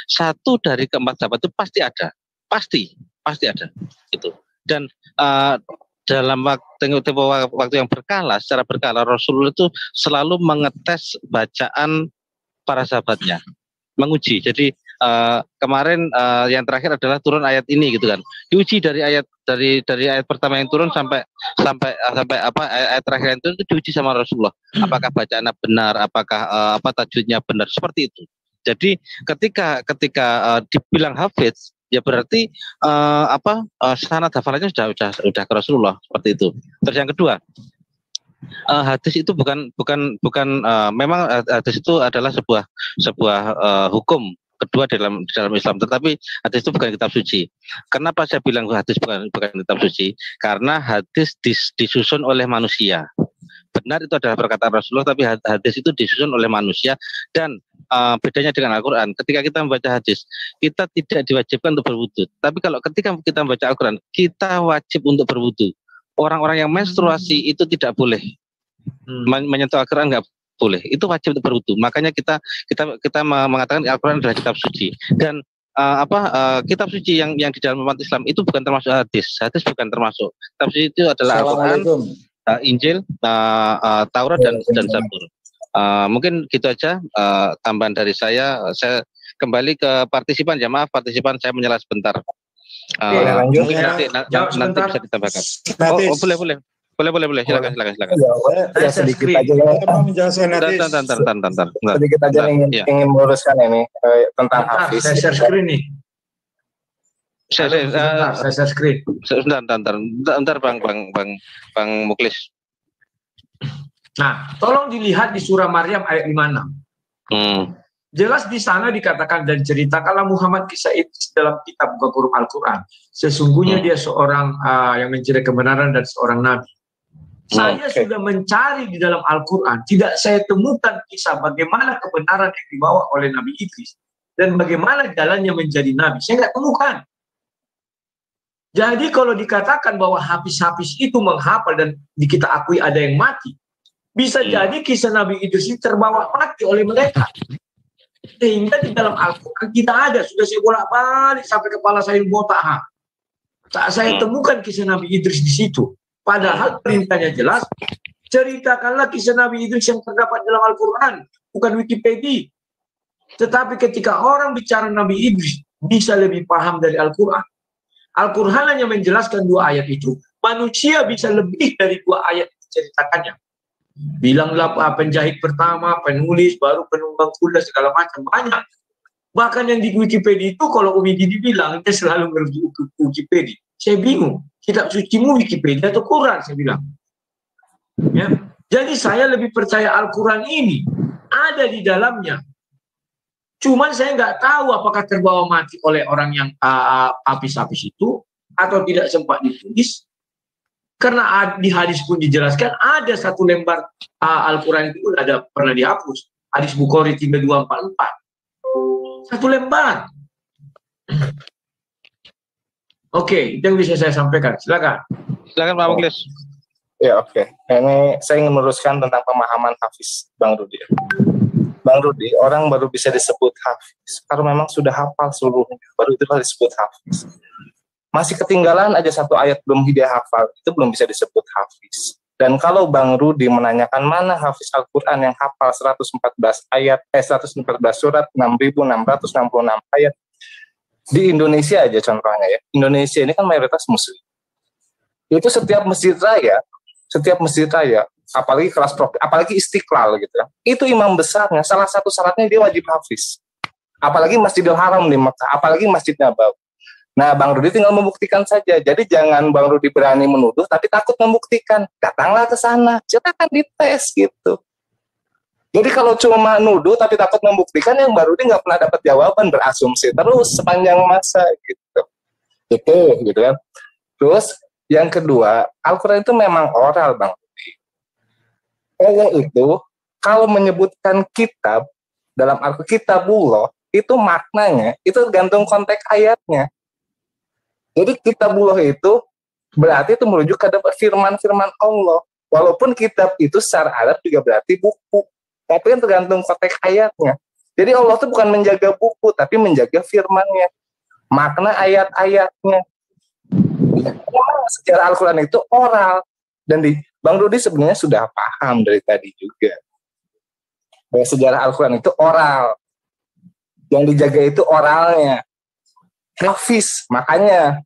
1 dari ke-4 sahabat itu pasti ada itu. Dan dalam tempo waktu yang secara berkala Rasulullah itu selalu mengetes bacaan para sahabatnya, menguji. Jadi kemarin yang terakhir adalah turun ayat ini gitu kan, diuji dari ayat pertama yang turun sampai ayat terakhir itu diuji sama Rasulullah, apakah bacaannya benar, apakah tajwidnya benar, seperti itu. Jadi ketika dibilang hafiz, ya berarti sanad hafalannya sudah ke Rasulullah, seperti itu. Terus yang kedua, hadis itu bukan memang hadis itu adalah sebuah hukum kedua dalam Islam, tetapi hadis itu bukan kitab suci. Kenapa saya bilang hadis bukan kitab suci? Karena hadis disusun oleh manusia. Benar itu adalah perkataan Rasulullah, tapi hadis itu disusun oleh manusia. Dan bedanya dengan Al-Quran, ketika kita membaca hadis, kita tidak diwajibkan untuk berwudu. Tapi kalau ketika kita membaca Al-Quran, kita wajib untuk berwudu. Orang-orang yang menstruasi itu tidak boleh menyentuh Al-Quran, nggak boleh. Itu wajib untuk berwudu. Makanya kita mengatakan Al-Quran adalah kitab suci. Dan kitab suci yang di dalam umat Islam itu bukan termasuk hadis. Hadis bukan termasuk. Kitab suci itu adalah Al-Quran, Injil, Taurat dan Zabur. Mungkin gitu aja tambahan dari saya. Saya kembali ke partisipan. Ya maaf partisipan, saya menyela sebentar. Mungkin nanti bisa ditambahkan. Boleh. Silakan. Ya sedikit aja ya. Sedikit aja ingin meluruskan ini tentang hafiz. Saya share screen nih. Saya share screen. Sebentar Bang Muklis. Nah, tolong dilihat di surah Maryam ayat 56. Jelas di sana dikatakan, dan ceritakanlah Muhammad kisah itu dalam kitab buku Al-Quran. Sesungguhnya dia seorang yang mencari kebenaran dan seorang nabi. Saya sudah mencari di dalam Al-Quran, tidak saya temukan kisah bagaimana kebenaran yang dibawa oleh Nabi Idris dan bagaimana jalannya menjadi nabi. Saya nggak temukan. Jadi kalau dikatakan bahwa hafiz-hafiz itu menghafal dan kita akui ada yang mati, bisa jadi kisah Nabi Idris ini terbawa mati oleh mereka. Sehingga di dalam Al-Quran kita ada, sudah saya bolak-balik sampai kepala saya botak. Tak saya temukan kisah Nabi Idris di situ. Padahal perintahnya jelas, ceritakanlah kisah Nabi Idris yang terdapat dalam Al-Quran, bukan Wikipedia. Tetapi ketika orang bicara Nabi Idris, bisa lebih paham dari Al-Quran. Al-Quran hanya menjelaskan 2 ayat itu. Manusia bisa lebih dari 2 ayat menceritakannya. Bilanglah penjahit pertama, penulis, baru penumbang kuda, segala macam, banyak. Bahkan yang di Wikipedia itu, kalau Umi Didi bilang, dia selalu ngerti Wikipedia. Saya bingung, kitab sucimu Wikipedia atau Quran, saya bilang. Ya. Jadi saya lebih percaya Al-Quran ini ada di dalamnya. Cuman saya nggak tahu apakah terbawa mati oleh orang yang habis-habis itu, atau tidak sempat ditulis. Karena di hadis pun dijelaskan, ada 1 lembar Al-Quran itu ada pernah dihapus. Hadis Bukhari 3244. 1 lembar. Oke, itu yang bisa saya sampaikan. Silakan Pak Muklis. Ya oke. Ini saya ingin meluruskan tentang pemahaman hafiz, Bang Rudi. Bang Rudi, orang baru bisa disebut hafiz kalau memang sudah hafal seluruhnya, baru itu disebut hafiz. Masih ketinggalan aja 1 ayat belum dia hafal, itu belum bisa disebut hafiz. Dan kalau Bang Rudi menanyakan mana hafiz Al-Quran yang hafal 114 surat, 6.666 ayat, di Indonesia aja contohnya ya. Indonesia ini kan mayoritas muslim. Itu setiap masjid raya, apalagi kelas apalagi Istiqlal gitu ya. Itu imam besarnya, salah satu syaratnya dia wajib hafiz. Apalagi Masjidil Haram di Mekah, apalagi Masjid Nabawi. Nah, Bang Rudi tinggal membuktikan saja. Jadi jangan Bang Rudi berani menuduh, tapi takut membuktikan. Datanglah ke sana, silakan dites gitu. Jadi kalau cuma nuduh tapi takut membuktikan, yang Bang Rudi nggak pernah dapat jawaban, berasumsi terus sepanjang masa gitu. Itu gitu kan. Terus yang kedua, Al-Quran itu memang oral, Bang Rudi. Allah itu kalau menyebutkan kitab dalam Al-Kitabullah, itu maknanya itu tergantung konteks ayatnya. Jadi kitabullah itu berarti itu merujuk ke firman-firman Allah. Walaupun kitab itu secara Arab juga berarti buku, tapi kan tergantung konteks ayatnya. Jadi Allah itu bukan menjaga buku, tapi menjaga firmannya, makna ayat-ayatnya. Sejarah Al-Quran itu oral, dan Bang Rudi sebenarnya sudah paham dari tadi juga bahwa sejarah Al-Quran itu oral, yang dijaga itu oralnya. Hafiz, makanya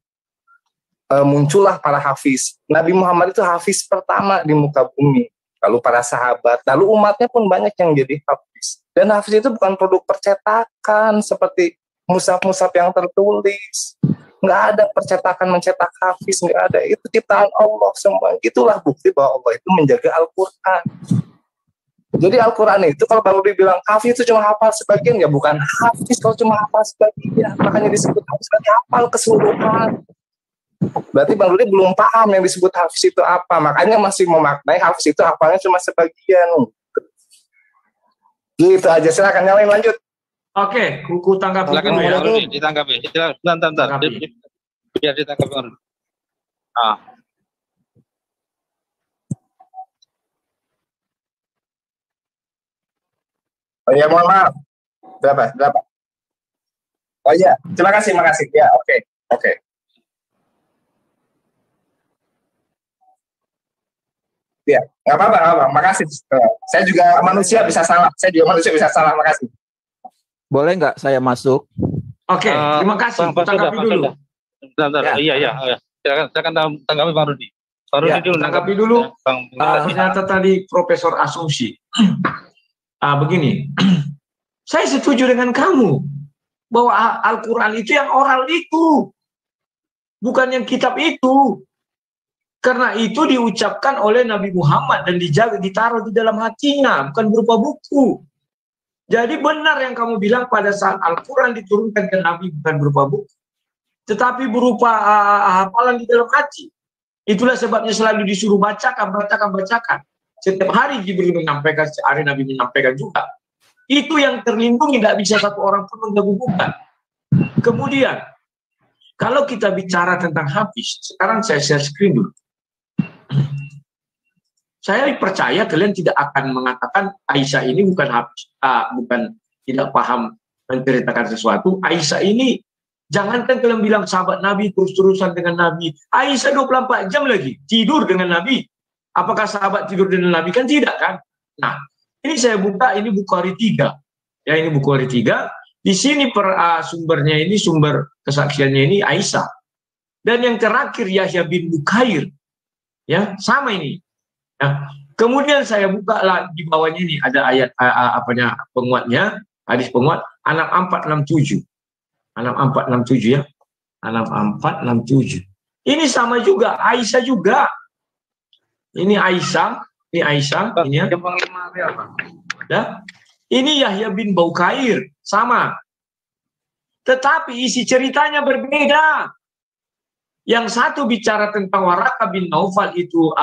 muncullah para hafiz. Nabi Muhammad itu hafiz pertama di muka bumi, lalu para sahabat, lalu umatnya pun banyak yang jadi hafiz. Dan hafiz itu bukan produk percetakan seperti mushaf-mushaf yang tertulis. Nggak ada percetakan mencetak hafiz, nggak ada. Itu ciptaan Allah semua. Itulah bukti bahwa Allah itu menjaga Al-Quran. Jadi Al-Quran itu kalau baru dibilang hafiz itu cuma hafal sebagian, ya bukan hafiz kalau cuma hafal sebagian. Makanya disebut hafiz, berarti hafal keseluruhan. Berarti Bang Rudi belum paham yang disebut hafiz itu apa. Makanya masih memaknai hafiz itu hafalnya cuma sebagian. Gitu aja, silakan nyalain lanjut. Oke, kuku tanggapi. Silakan Bang Rudi, ditanggapi. Bentar. Biar ditanggapi Bang Rudi. Oh iya, mohon maaf. Berapa? Oh iya, terima kasih. Ya, oke. Ya, nggak apa-apa. Makasih. Saya juga manusia bisa salah. Makasih. Boleh nggak saya masuk? Oke, terima kasih. Tanggapi dulu. Bentar. Iya. Silakan tanggapi Bang Rudi. Tanggapi dulu. Ternyata tadi Profesor asumsi. Begini, saya setuju dengan kamu bahwa Al-Quran itu yang oral itu, bukan yang kitab itu. Karena itu diucapkan oleh Nabi Muhammad dan dijaga, ditaruh di dalam hatinya, bukan berupa buku. Jadi benar yang kamu bilang pada saat Al-Quran diturunkan ke Nabi bukan berupa buku, tetapi berupa hafalan di dalam hati. Itulah sebabnya selalu disuruh bacakan. Setiap hari Jibril menyampaikan, setiap hari Nabi menyampaikan juga. Itu yang terlindungi, tidak bisa satu orang pun menggabungkan. Kemudian, kalau kita bicara tentang hafiz, sekarang saya share screen dulu. Saya percaya kalian tidak akan mengatakan Aisyah ini bukan hafiz, bukan tidak paham menceritakan sesuatu. Aisyah ini, jangankan kalian bilang sahabat Nabi terus-terusan dengan Nabi. Aisyah 24 jam lagi tidur dengan Nabi. Apakah sahabat tidur dengan Nabi? Kan tidak kan? Nah, ini saya buka, ini Bukhari 3. Ya, ini Bukhari 3. Di sini sumbernya ini, sumber kesaksiannya ini Aisyah. Dan yang terakhir Yahya bin Bukair. Ya, sama ini. Nah, kemudian saya buka lah di bawahnya ini ada ayat penguatnya, hadis penguat 6467. 6467 ya. 6467. Ini sama juga, Aisyah juga. Ini Aisyah, ini ya. Ya. Ini Yahya bin Bukair, sama. Tetapi isi ceritanya berbeda. Yang satu bicara tentang Waraqah bin Naufal itu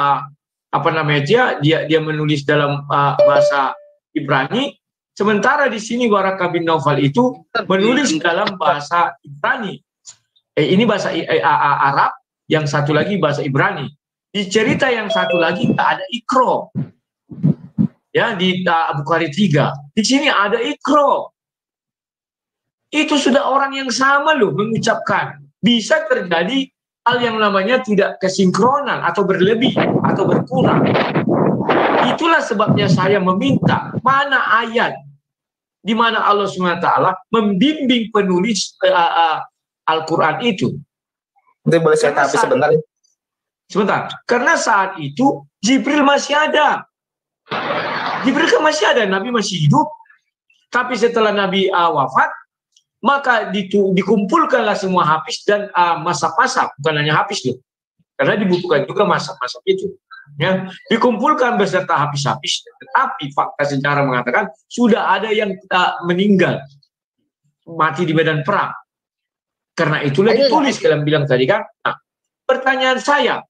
dia menulis dalam bahasa Ibrani, sementara di sini Waraqah bin Naufal itu menulis dalam bahasa Ibrani. Ini bahasa Arab, yang satu lagi bahasa Ibrani. Di cerita yang satu lagi ada ikro, ya di Bukhari 3. Di sini ada ikro. Itu sudah orang yang sama loh mengucapkan. Bisa terjadi hal yang namanya tidak kesinkronan atau berlebih atau berkurang. Itulah sebabnya saya meminta mana ayat di mana Allah SWT membimbing penulis Al-Quran itu. Nanti boleh saya tapi sebentar. Karena saat itu Jibril masih ada. Jibril kan masih ada, Nabi masih hidup. Tapi setelah Nabi wafat, Maka dikumpulkanlah semua hafiz dan masa-masa, bukan hanya hafiz loh, karena dibutuhkan juga masa-masa itu. Ya, dikumpulkan beserta hafiz-hafiz, tetapi fakta sejarah mengatakan sudah ada yang meninggal, mati di medan perang. Karena itulah ditulis, kalian bilang tadi kan. Nah, pertanyaan saya,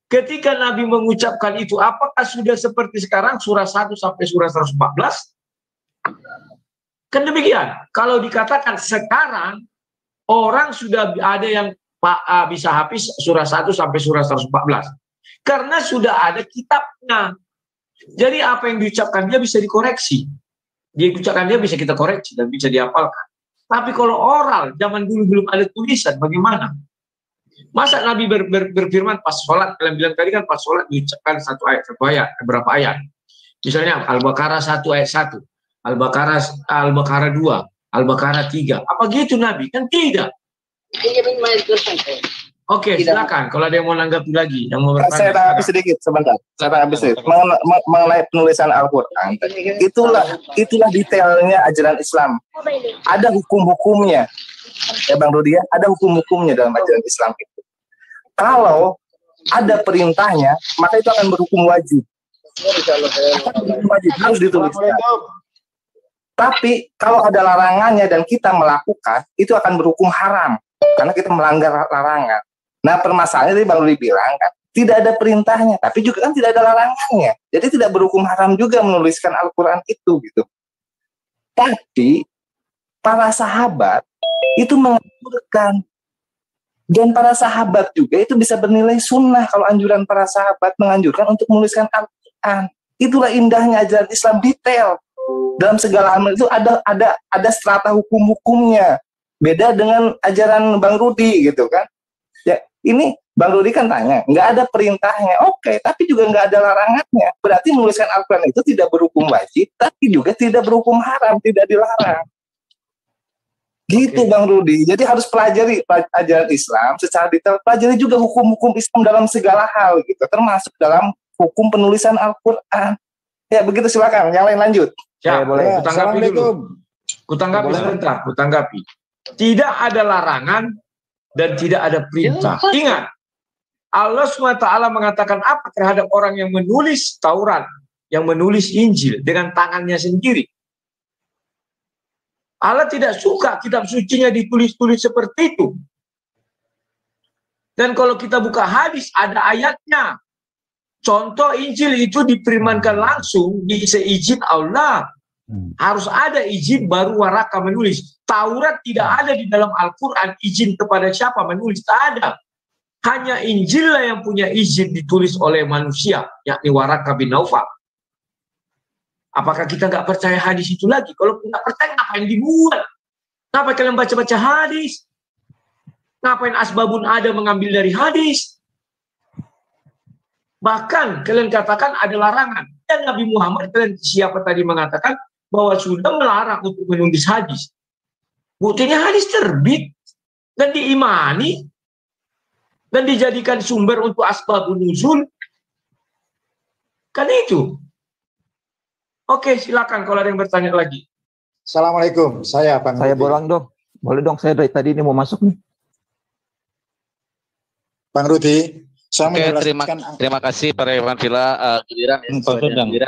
ketika Nabi mengucapkan itu, apakah sudah seperti sekarang surah 1 sampai surah 114? Kan demikian. Kalau dikatakan sekarang orang sudah ada yang bisa habis surah 1 sampai surah 114. Karena sudah ada kitabnya. Jadi apa yang diucapkan dia bisa dikoreksi. Dia ucapkan dia bisa kita koreksi dan bisa dihafalkan. Tapi kalau oral, zaman dulu belum ada tulisan, bagaimana? Masa Nabi berfirman pas sholat, kalian bilang tadi kan pas sholat diucapkan satu ayat, beberapa ayat. Misalnya Al-Baqarah 1 ayat 1. Al-Baqarah 2, Al-Baqarah 3. Apa gitu Nabi? Kan tidak. Oke, silakan. Kalau ada yang mau menanggapi lagi, yang mau bertanya. Saya tanggapi sedikit sebentar. Saya tanggapi sedikit mengenai penulisan Al-Quran. Itulah detailnya ajaran Islam. Ada hukum-hukumnya. Ya Bang Rudi, ada hukum-hukumnya dalam ajaran Islam itu. Kalau ada perintahnya, maka itu akan berhukum wajib. Harus dituliskan. Tapi kalau ada larangannya dan kita melakukan, itu akan berhukum haram karena kita melanggar larangan. Nah, permasalahannya tadi Bang Rudi bilang kan, tidak ada perintahnya, tapi juga kan tidak ada larangannya. Jadi tidak berhukum haram juga menuliskan Al-Quran itu gitu. Tapi para sahabat itu menganjurkan, dan para sahabat juga itu bisa bernilai sunnah kalau anjuran para sahabat menganjurkan untuk menuliskan Al-Quran. Itulah indahnya ajaran Islam, detail. Dalam segala hal itu ada strata hukum-hukumnya. Beda dengan ajaran Bang Rudi gitu kan. Ya, ini Bang Rudi kan tanya, nggak ada perintahnya. Oke, tapi juga nggak ada larangannya. Berarti menuliskan Al-Quran itu tidak berhukum wajib, tapi juga tidak berhukum haram, tidak dilarang. Gitu Bang Rudi. Jadi harus pelajari ajaran Islam secara detail. Pelajari juga hukum-hukum Islam dalam segala hal gitu, termasuk dalam hukum penulisan Al-Quran. Ya begitu, silakan. Yang lain lanjut. Ya, boleh. Kutanggapi dulu. Kutanggapi sebentar. Kutanggapi. Tidak ada larangan dan tidak ada perintah. Ingat, Allah SWT mengatakan apa terhadap orang yang menulis Taurat, yang menulis Injil dengan tangannya sendiri. Allah tidak suka kitab sucinya ditulis-tulis seperti itu. Dan kalau kita buka hadis, ada ayatnya. Contoh Injil itu difirmankan langsung, seizin Allah. Harus ada izin baru waraka menulis. Taurat tidak ada di dalam Al-Quran izin kepada siapa menulis, tak ada. Hanya Injil lah yang punya izin ditulis oleh manusia, yakni Waraka bin Naufal. Apakah kita nggak percaya hadis itu lagi? Kalau nggak percaya, ngapain dibuat? Ngapain kalian baca-baca hadis? Ngapain asbabun ada mengambil dari hadis? Bahkan kalian katakan ada larangan. Dan Nabi Muhammad, kalian siapa tadi mengatakan bahwa sudah melarang untuk menulis hadis. Buktinya hadis terbit dan diimani dan dijadikan sumber untuk asbabun nuzul. Kan itu. Oke, silakan kalau ada yang bertanya lagi. Assalamualaikum, saya Bang Saya Rudi. bolang dong. Boleh dong, saya dari tadi ini mau masuk nih. Bang Rudi, saya Oke, menjelaskan. terima kasih Pak Rewan Villa. Giliran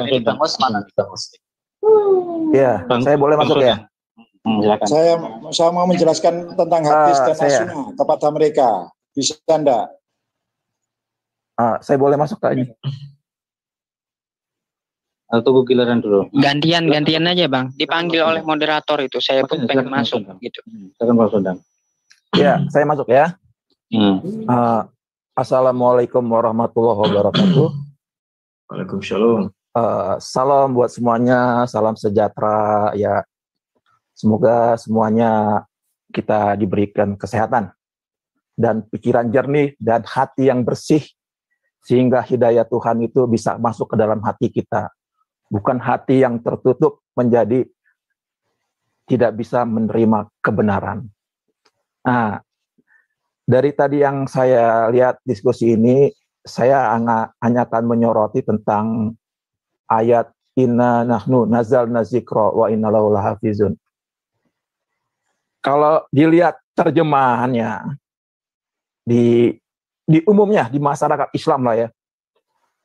ini Bang Osman. Iya, saya boleh masuk ya? Silakan. Saya mau menjelaskan tentang hadis dan as-sunnah kepada mereka. Bisa enggak? Saya boleh masuk tak ini? Tunggu giliran dulu. Gantian aja Bang. Dipanggil oleh moderator itu. Saya pun pengen masuk gitu. Silakan Pak Sundang. Ya, saya masuk ya. Assalamualaikum warahmatullahi wabarakatuh. Waalaikumsalam. Salam buat semuanya, salam sejahtera ya. Semoga semuanya kita diberikan kesehatan dan pikiran jernih dan hati yang bersih sehingga hidayah Tuhan itu bisa masuk ke dalam hati kita. Bukan hati yang tertutup menjadi tidak bisa menerima kebenaran. Nah, dari tadi yang saya lihat diskusi ini, saya hanya akan menyoroti tentang ayat inna nahnu nazalna dzikra wa inna lahu lahafizun. kalau dilihat terjemahannya di umumnya di masyarakat Islam lah ya,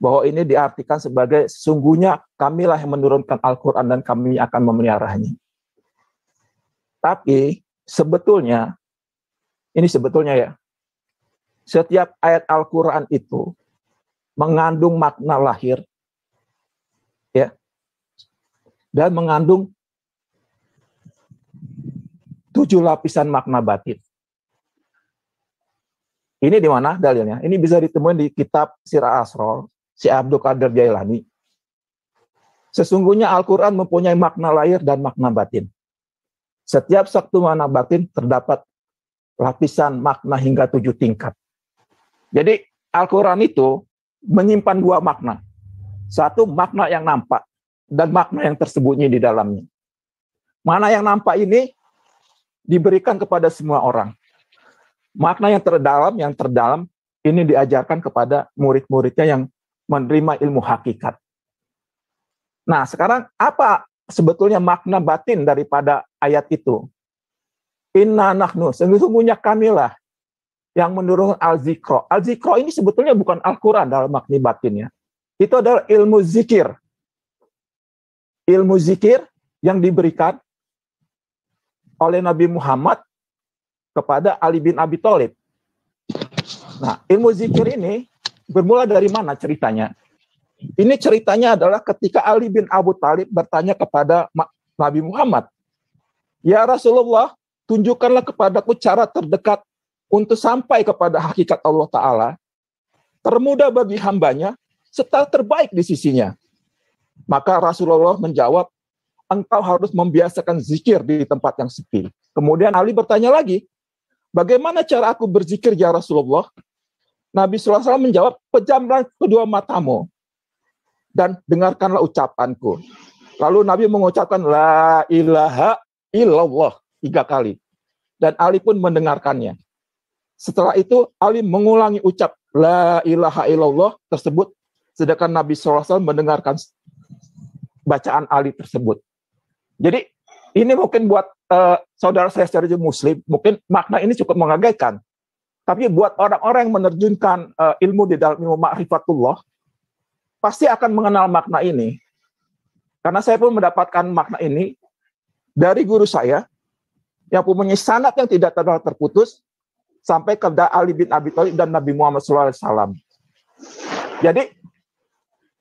bahwa ini diartikan sebagai sesungguhnya kamilah yang menurunkan Al-Quran dan kami akan memeliharanya. Tapi sebetulnya, ini sebetulnya ya, setiap ayat Al-Quran itu mengandung makna lahir, ya, dan mengandung 7 lapisan makna batin. Ini di mana dalilnya? Ini bisa ditemukan di kitab Sirah Asror, si Abdul Qadir Jailani. Sesungguhnya Al-Quran mempunyai makna lahir dan makna batin. Setiap satu makna batin terdapat lapisan makna hingga 7 tingkat. Jadi Al-Quran itu menyimpan 2 makna. Satu, makna yang nampak dan makna yang tersembunyi di dalamnya. Makna yang nampak ini diberikan kepada semua orang. Makna yang terdalam ini diajarkan kepada murid-muridnya yang menerima ilmu hakikat. Nah, sekarang apa sebetulnya makna batin daripada ayat itu? Inna nahnu, sesungguhnya kamilah yang menurunkan al-zikro. Al-zikro ini sebetulnya bukan Al-Quran dalam makna batinnya. Itu adalah ilmu zikir. Ilmu zikir yang diberikan oleh Nabi Muhammad kepada Ali bin Abi Thalib. Nah, ilmu zikir ini bermula dari mana ceritanya? Ini ceritanya adalah ketika Ali bin Abi Thalib bertanya kepada Nabi Muhammad, "Ya Rasulullah, tunjukkanlah kepadaku cara terdekat untuk sampai kepada hakikat Allah Ta'ala, termudah bagi hambanya, serta terbaik di sisinya." Maka Rasulullah menjawab, "Engkau harus membiasakan zikir di tempat yang sepi." Kemudian Ali bertanya lagi, "Bagaimana cara aku berzikir ya Rasulullah?" Nabi SAW menjawab, "Pejamlah kedua matamu dan dengarkanlah ucapanku." Lalu Nabi mengucapkan la ilaha illallah 3 kali. Dan Ali pun mendengarkannya. Setelah itu Ali mengulangi ucap la ilaha illallah tersebut, sedangkan Nabi SAW mendengarkan bacaan Ali tersebut. Jadi ini mungkin buat saudara saya secara muslim, mungkin makna ini cukup mengagetkan. Tapi buat orang-orang yang menerjunkan ilmu di dalam ilmu ma'rifatullah, pasti akan mengenal makna ini. Karena saya pun mendapatkan makna ini dari guru saya, yang mempunyai sanad yang tidak terputus, sampai kepada Ali bin Abi Thalib dan Nabi Muhammad SAW. Jadi,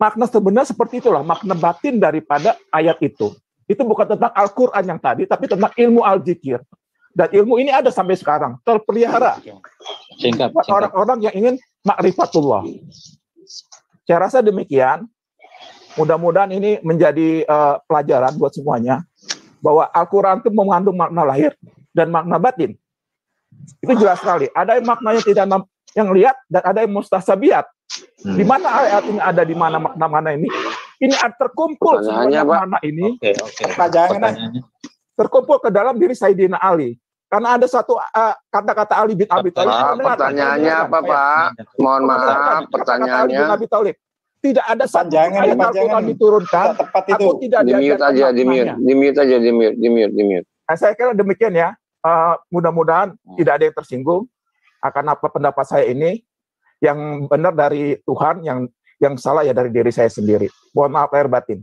makna sebenarnya seperti itulah, makna batin daripada ayat itu. Itu bukan tentang Al-Quran yang tadi, tapi tentang ilmu al-zikir. Dan ilmu ini ada sampai sekarang, terpelihara. Buat orang-orang yang ingin ma'rifatullah. Saya rasa demikian. Mudah-mudahan ini menjadi pelajaran buat semuanya, bahwa Al-Quran itu mengandung makna lahir dan makna batin. Itu jelas sekali. Ada yang maknanya tidak yang lihat, dan ada yang mustasabiat. Di mana ayat ini ada, di mana makna-makna ini? Ini terkumpul semuanya makna ini. Pertanyaannya terkumpul ke dalam diri Sayyidina Ali. Karena ada satu kata-kata Ali bin Abi Thalib. Pertanyaannya apa, Pak? Mohon maaf, pertanyaannya. Tidak ada satu ayat Al-Quran diturunkan. Aku tidak di-mute aja, di-mute. Saya kira demikian ya. Mudah-mudahan tidak ada yang tersinggung akan apa pendapat saya ini. Yang benar dari Tuhan, yang salah ya dari diri saya sendiri. Mohon maaf lahir batin.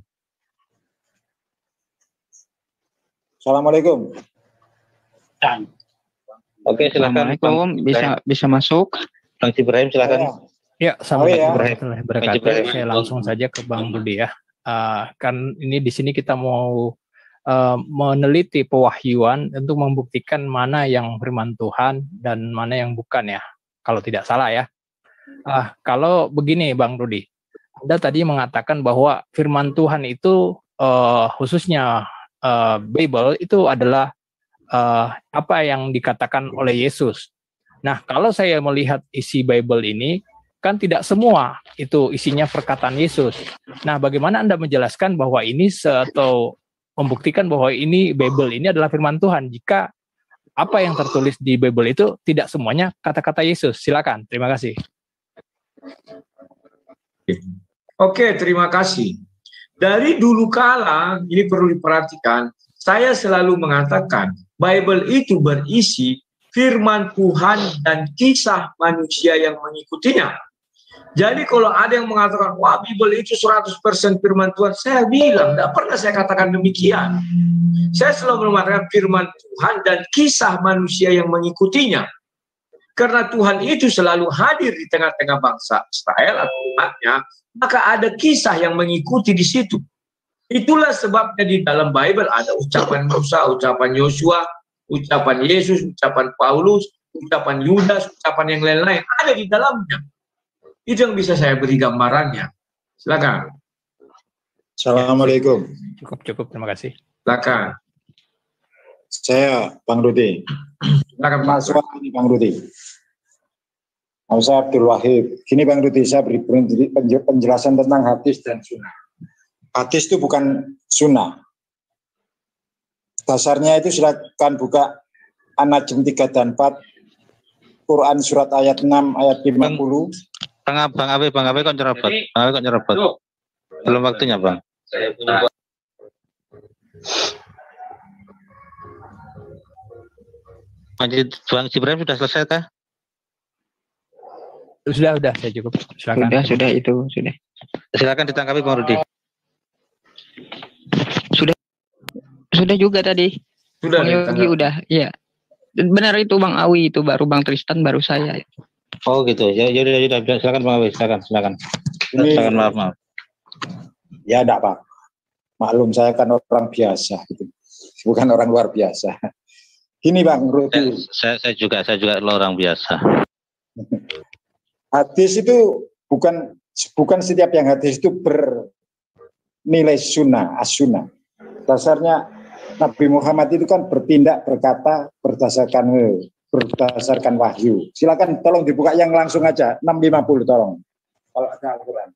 Assalamualaikum. Oke, silakan. Assalamualaikum. Bisa masuk. Bang Ibrahim silakan. Ya, Assalamualaikum warahmatullahi wabarakatuh. Saya langsung saja ke Bang Budi ya. Kan ini di sini kita mau meneliti pewahyuan untuk membuktikan mana yang firman Tuhan dan mana yang bukan ya. Kalau tidak salah ya. Kalau begini Bang Rudi, Anda tadi mengatakan bahwa firman Tuhan itu khususnya Bible itu adalah apa yang dikatakan oleh Yesus. Nah, kalau saya melihat isi Bible ini, kan tidak semua itu isinya perkataan Yesus. Nah, bagaimana Anda menjelaskan bahwa ini atau membuktikan bahwa ini Bible ini adalah firman Tuhan jika apa yang tertulis di Bible itu tidak semuanya kata-kata Yesus? Silakan, terima kasih. Oke, terima kasih. Dari dulu kala, ini perlu diperhatikan, saya selalu mengatakan Bible itu berisi firman Tuhan dan kisah manusia yang mengikutinya. Jadi kalau ada yang mengatakan, wah Bible itu 100% firman Tuhan, saya bilang, tidak pernah saya katakan demikian. Saya selalu mengatakan firman Tuhan dan kisah manusia yang mengikutinya. Karena Tuhan itu selalu hadir di tengah-tengah bangsa Israel atau umatnya, maka ada kisah yang mengikuti di situ. Itulah sebabnya di dalam Bible ada ucapan Musa, ucapan Yosua, ucapan Yesus, ucapan Paulus, ucapan Yudas, ucapan yang lain-lain ada di dalamnya. Itu yang bisa saya beri gambarannya. Silakan. Assalamualaikum. Cukup, terima kasih. Silakan. Saya Bang Rudi. Silakan Pak. Bang Rudi. Saya Abdul Wahid. Gini Bang Rudi, saya beri penjelasan tentang hadis dan sunnah. Hadis itu bukan sunnah. Dasarnya itu silakan buka An-Najm 3 dan 4, Quran surat ayat 6 ayat 50. Bang Abe kok nyerobot? Bang Abe kok nyerobot? Belum waktunya, Bang. Bang Jibril sudah selesai kah? Sudah, saya cukup. Silakan. Sudah itu, sudah. Silakan ditanggapi Bang Rudi. Sudah juga tadi. Sudah. Bang Yogi udah, iya. Benar itu Bang Awi, itu baru Bang Tristan, baru saya. Oh gitu. Ya udah. Silakan Bang Awi, silakan. Silakan, maaf. Ya enggak Pak. Maklum saya kan orang biasa gitu. Bukan orang luar biasa. Gini Bang Rudi. Saya juga orang biasa. Hadis itu bukan setiap yang hadis itu bernilai sunnah, as-sunnah. Dasarnya Nabi Muhammad itu kan bertindak, berkata berdasarkan wahyu. Silakan tolong dibuka yang langsung aja 650 tolong. Kalau ada Al-Qur'an.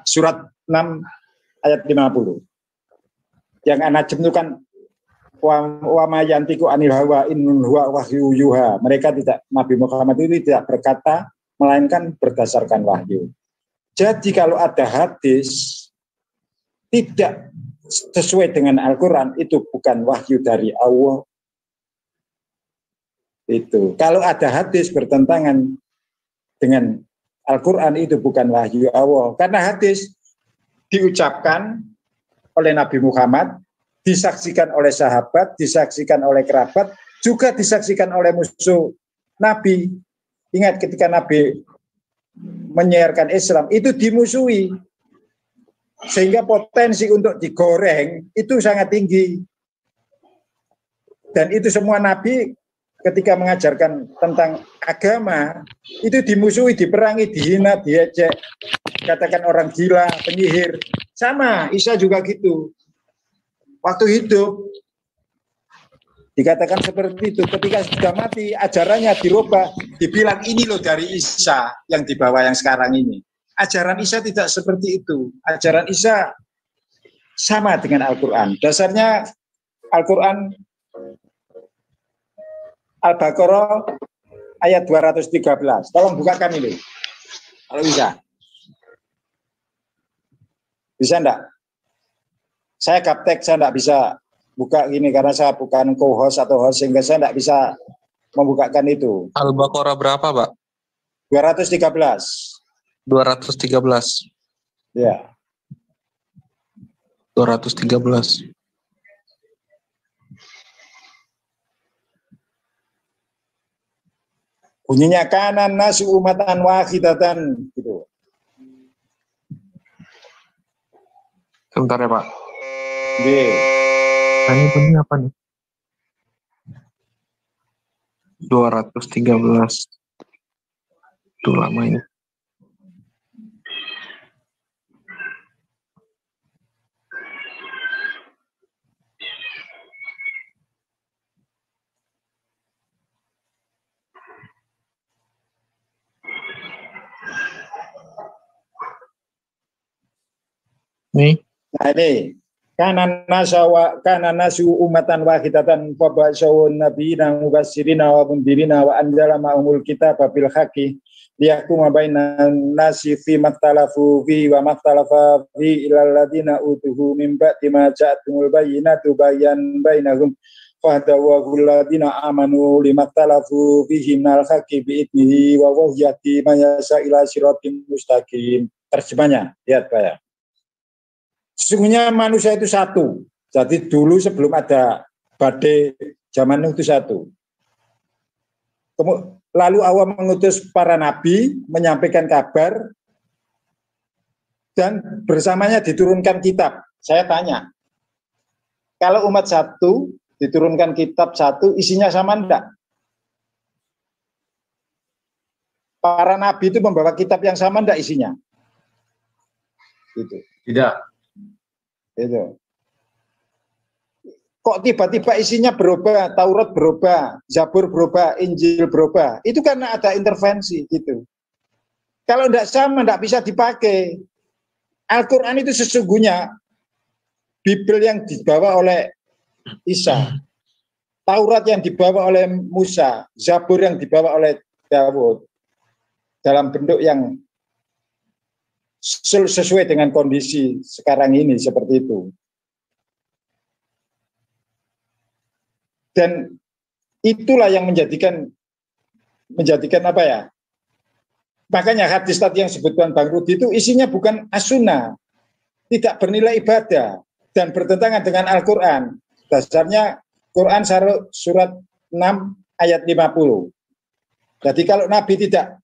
Surat 6 ayat 50. Yang An-Najm itu kan wa ma yantiqu anil hawa in huwa wahyu yuha. Nabi Muhammad itu tidak berkata melainkan berdasarkan wahyu. Jadi kalau ada hadis tidak sesuai dengan Al-Quran, itu bukan wahyu dari Allah. Itu. Kalau ada hadis bertentangan dengan Al-Quran, itu bukan wahyu Allah. Karena hadis diucapkan oleh Nabi Muhammad, disaksikan oleh sahabat, disaksikan oleh kerabat, juga disaksikan oleh musuh Nabi. Ingat ketika Nabi menyiarkan Islam, itu dimusuhi. Sehingga potensi untuk digoreng itu sangat tinggi. Dan itu semua Nabi ketika mengajarkan tentang agama, itu dimusuhi, diperangi, dihina, diejek. Katakan orang gila, penyihir. Sama, Isa juga gitu. Waktu hidup, dikatakan seperti itu. Ketika sudah mati, ajarannya dirubah. Dibilang ini loh dari Isa yang dibawa yang sekarang ini. Ajaran Isa tidak seperti itu. Ajaran Isa sama dengan Al-Quran. Dasarnya Al-Quran Al-Baqarah ayat 213. Tolong bukakan ini. Kalau bisa. Bisa enggak? Saya gaptek, saya enggak bisa buka gini karena saya bukan co-host atau host sehingga saya enggak bisa membukakan itu. Al-Baqarah berapa, Pak? 213. 213. Ya. 213. Bunyinya kanan nasu umatan wahidatan gitu. Sebentar ya, Pak. Ini bunyi apa nih? 213. Itu lama ini. Nih. Nah ini kanan nasu umatan wahidatan fabasawun nabiyina mubasyirina wa mundirina wa anzala ma'umul kitab bil haqqi liyahkuma bainan nasi fi maktalafu fi wa maktalafa fi ilal ladina utuhu min ba'di ma ja'atumul bayyinatu bayyan bainahum fahdawahul ladina amanu limaktalafu fihi minal haqqi bi'idnihi wa wahyati mayasa ila siratim mustaqim. Terjemahnya, lihat Pak ya. Sesungguhnya manusia itu satu. Jadi dulu sebelum ada badai zaman Nuh itu satu. Lalu Allah mengutus para nabi menyampaikan kabar dan bersamanya diturunkan kitab. Saya tanya, kalau umat satu diturunkan kitab satu, isinya sama enggak? Para nabi itu membawa kitab yang sama enggak isinya? Gitu. Tidak. Itu. Kok tiba-tiba isinya berubah, Taurat berubah, Zabur berubah, Injil berubah? Itu karena ada intervensi gitu. Kalau tidak sama, tidak bisa dipakai. Al-Quran itu sesungguhnya Bible yang dibawa oleh Isa, Taurat yang dibawa oleh Musa, Zabur yang dibawa oleh Daud, dalam bentuk yang sesuai dengan kondisi sekarang ini seperti itu. Dan itulah yang menjadikan apa ya? Makanya hadis tadi yang sebutkan Bang Rudi itu isinya bukan as-sunnah, tidak bernilai ibadah dan bertentangan dengan Al-Quran. Dasarnya Quran surat 6 ayat 50. Jadi kalau Nabi tidak,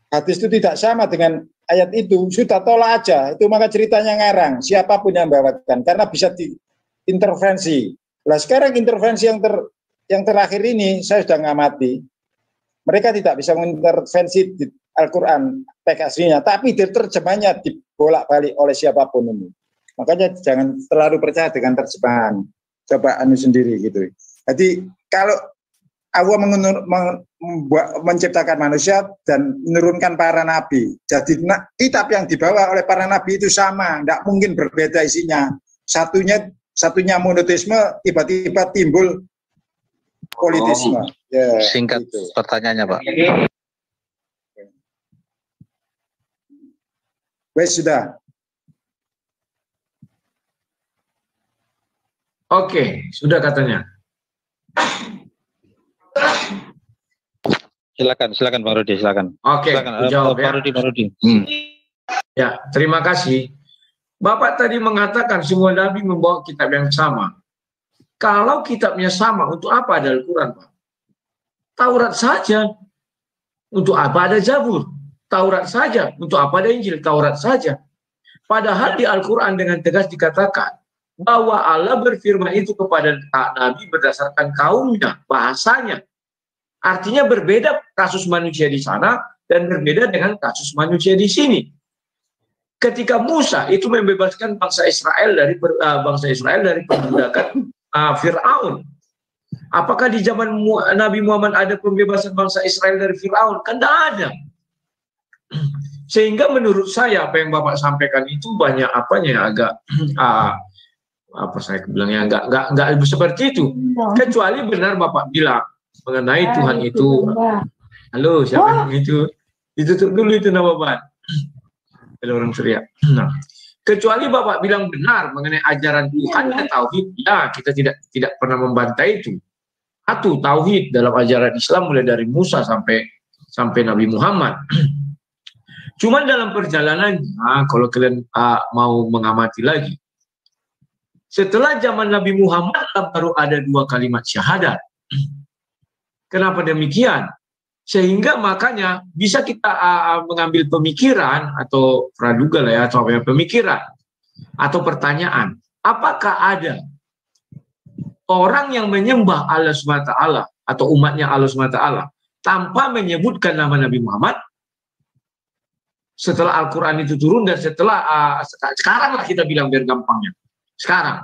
hadis itu tidak sama dengan ayat itu, sudah tolak aja. Itu maka ceritanya ngarang, siapapun yang bawakan, karena bisa diintervensi. Nah sekarang intervensi yang terakhir ini saya sudah ngamati, mereka tidak bisa mengintervensi di Al-Quran teks aslinya, tapi terjemahnya dibolak-balik oleh siapapun ini. Makanya jangan terlalu percaya dengan terjemahan, coba anu sendiri gitu. Jadi kalau Allah menciptakan manusia dan menurunkan para nabi, jadi kitab yang dibawa oleh para nabi itu sama, tidak mungkin berbeda isinya. Satunya monoteisme, tiba-tiba timbul politisme. Ya, singkat gitu. Pertanyaannya Pak. Wes sudah. Oke, sudah katanya. Silakan Bang Rudi, silakan. Oke, jawab ya. Bang Rudi. Ya, terima kasih. Bapak tadi mengatakan semua nabi membawa kitab yang sama. Kalau kitabnya sama, untuk apa ada Al-Quran, Pak? Taurat saja. Untuk apa ada Zabur? Taurat saja. Untuk apa ada Injil? Taurat saja. Padahal di Al-Quran dengan tegas dikatakan bahwa Allah berfirman itu kepada Nabi berdasarkan kaumnya, bahasanya. Artinya berbeda kasus manusia di sana dan berbeda dengan kasus manusia di sini. Ketika Musa itu membebaskan bangsa Israel dari perbudakan Fir'aun. Apakah di zaman Nabi Muhammad ada pembebasan bangsa Israel dari Fir'aun? Kan tidak ada. Sehingga menurut saya apa yang Bapak sampaikan itu banyak apanya agak apa saya bilangnya enggak seperti itu. Kecuali benar Bapak bilang mengenai Tuhan itu. Halo, siapa yang itu? Ditutup dulu itu nama Bapak. Ada orang teriak. Nah, kecuali Bapak bilang benar mengenai ajaran Tuhan dan tauhid, ya kita tidak pernah membantai itu. Satu, tauhid dalam ajaran Islam mulai dari Musa sampai Nabi Muhammad. Cuman dalam perjalanannya, kalau kalian mau mengamati lagi, setelah zaman Nabi Muhammad baru ada 2 kalimat syahadat. Kenapa demikian? Sehingga makanya bisa kita mengambil pemikiran atau praduga lah ya, atau pemikiran atau pertanyaan, apakah ada orang yang menyembah Allah SWT atau umatnya Allah SWT tanpa menyebutkan nama Nabi Muhammad setelah Al-Quran itu turun dan setelah sekarang lah kita bilang biar gampangnya, sekarang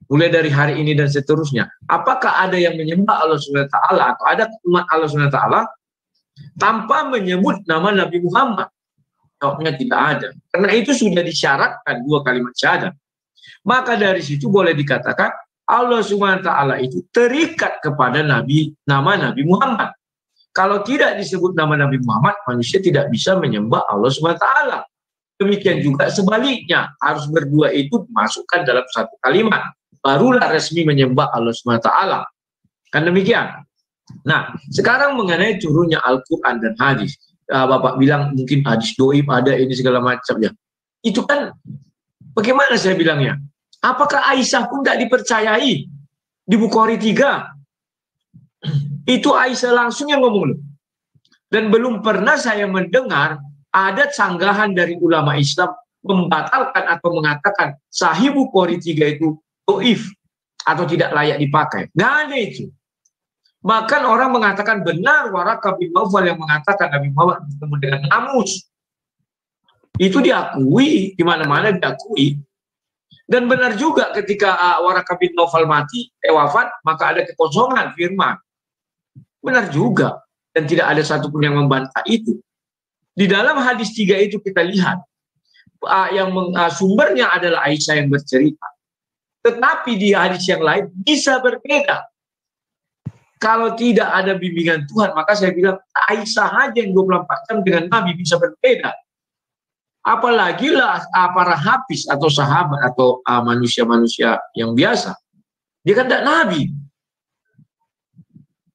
mulai dari hari ini dan seterusnya, apakah ada yang menyembah Allah SWT atau ada umat Allah SWT tanpa menyebut nama Nabi Muhammad? Jawabnya tidak ada. Karena itu sudah disyaratkan 2 kalimat syahadat. Maka dari situ boleh dikatakan Allah SWT itu terikat kepada nama Nabi Muhammad. Kalau tidak disebut nama Nabi Muhammad, manusia tidak bisa menyembah Allah SWT. Demikian juga sebaliknya, harus berdua itu dimasukkan dalam satu kalimat. Barulah resmi menyembah Allah SWT. Kan demikian. Nah, sekarang mengenai turunnya Al-Quran dan hadis. Bapak bilang mungkin hadis doib ada ini segala macamnya. Itu kan, bagaimana saya bilangnya? Apakah Aisyah pun tidak dipercayai di Bukhari 3? Itu Aisyah langsung yang ngomong. Dan belum pernah saya mendengar ada sanggahan dari ulama Islam membatalkan atau mengatakan Sahih Bukhari 3 itu doif atau tidak layak dipakai. Nggak ada itu. Bahkan orang mengatakan benar Waraqah bin Naufal yang mengatakan Nabi Muhammad bertemu dengan Namus. Itu diakui, di mana-mana diakui. Dan benar juga ketika Waraqah bin Naufal mati, wafat, maka ada kekosongan firman. Benar juga. Dan tidak ada satupun yang membantah itu. Di dalam hadis 3 itu kita lihat sumbernya adalah Aisyah yang bercerita. Tetapi di hadis yang lain bisa berbeda. Kalau tidak ada bimbingan Tuhan, maka saya bilang Aisyah aja yang 24 jam dengan Nabi bisa berbeda. Apalagi lah para hafiz atau sahabat atau manusia-manusia yang biasa. Dia kan tidak Nabi.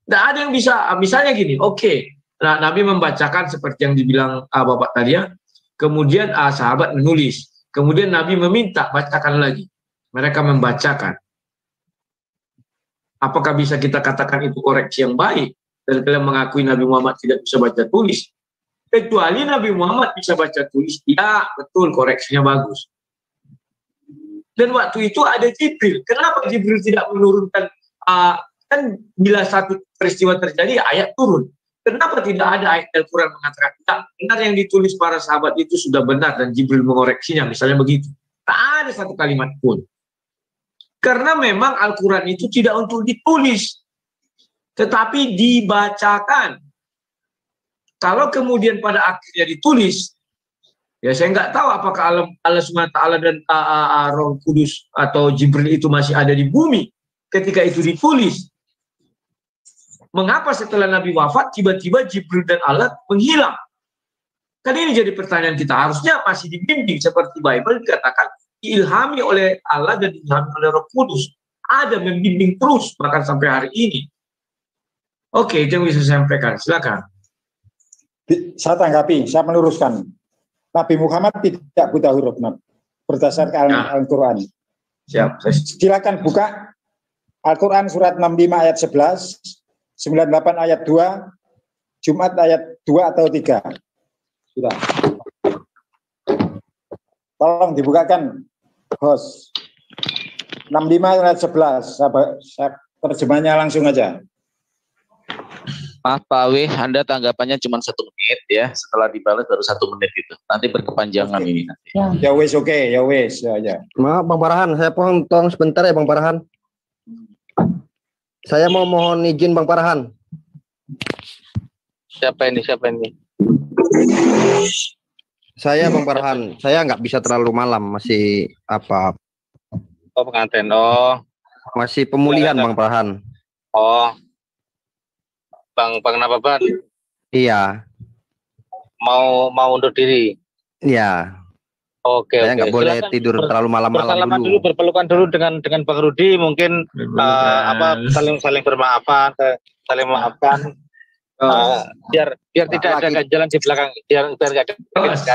Tidak ada yang bisa, misalnya gini, oke. Nah, Nabi membacakan seperti yang dibilang Bapak tadi ya. Kemudian sahabat menulis. Kemudian Nabi meminta, bacakan lagi. Mereka membacakan. Apakah bisa kita katakan itu koreksi yang baik? Dan kalian mengakui Nabi Muhammad tidak bisa baca tulis. Kecuali Nabi Muhammad bisa baca tulis. Ya, betul, koreksinya bagus. Dan waktu itu ada Jibril. Kenapa Jibril tidak menurunkan? Kan bila satu peristiwa terjadi, ayat turun. Kenapa tidak ada ayat Al-Quran mengatakan benar yang ditulis para sahabat itu sudah benar dan Jibril mengoreksinya, misalnya begitu. Tak ada satu kalimat pun. Karena memang Al-Quran itu tidak untuk ditulis, tetapi dibacakan. Kalau kemudian pada akhirnya ditulis, ya saya nggak tahu apakah Allah SWT dan Roh Kudus atau Jibril itu masih ada di bumi ketika itu ditulis. Mengapa setelah Nabi wafat tiba-tiba Jibril dan Allah menghilang? Kan ini jadi pertanyaan kita. Harusnya masih dibimbing seperti Bible dikatakan diilhami oleh Allah dan diilhami oleh Roh Kudus. Ada membimbing terus bahkan sampai hari ini. Oke, itu yang bisa saya sampaikan. Silakan. Saya tanggapi, saya meluruskan. Nabi Muhammad tidak buta huruf berdasarkan Al-Quran. Siap. Silakan buka Al-Quran surat 65 ayat 11. 98 ayat 2, Jumat ayat 2 atau 3. Sudah. Tolong dibukakan, host. 65 ayat 11, saya terjemahnya langsung aja. Maaf Pak Awi, Anda tanggapannya cuma 1 menit ya, setelah dibalas baru 1 menit itu. Nanti berkepanjangan ini nanti. Ya wes, oke, ya wes, ya. Maaf Bang Farhan, saya potong sebentar ya Bang Farhan. Saya mau mohon izin Bang Farhan. Siapa ini? Saya Bang Farhan. Saya nggak bisa terlalu malam, masih apa? Oh pengantin. Oh. Masih pemulihan Bang Farhan. Oh. Bang Nababan. Iya. Mau undur diri. Iya. Oke, saya nggak boleh tidur terlalu malam-malam bersalaman dulu, berpelukan dulu dengan Bang Rudi, mungkin saling bermaafan, saling memaafkan, biar tidak ada ganjalan di belakang, biar nggak ada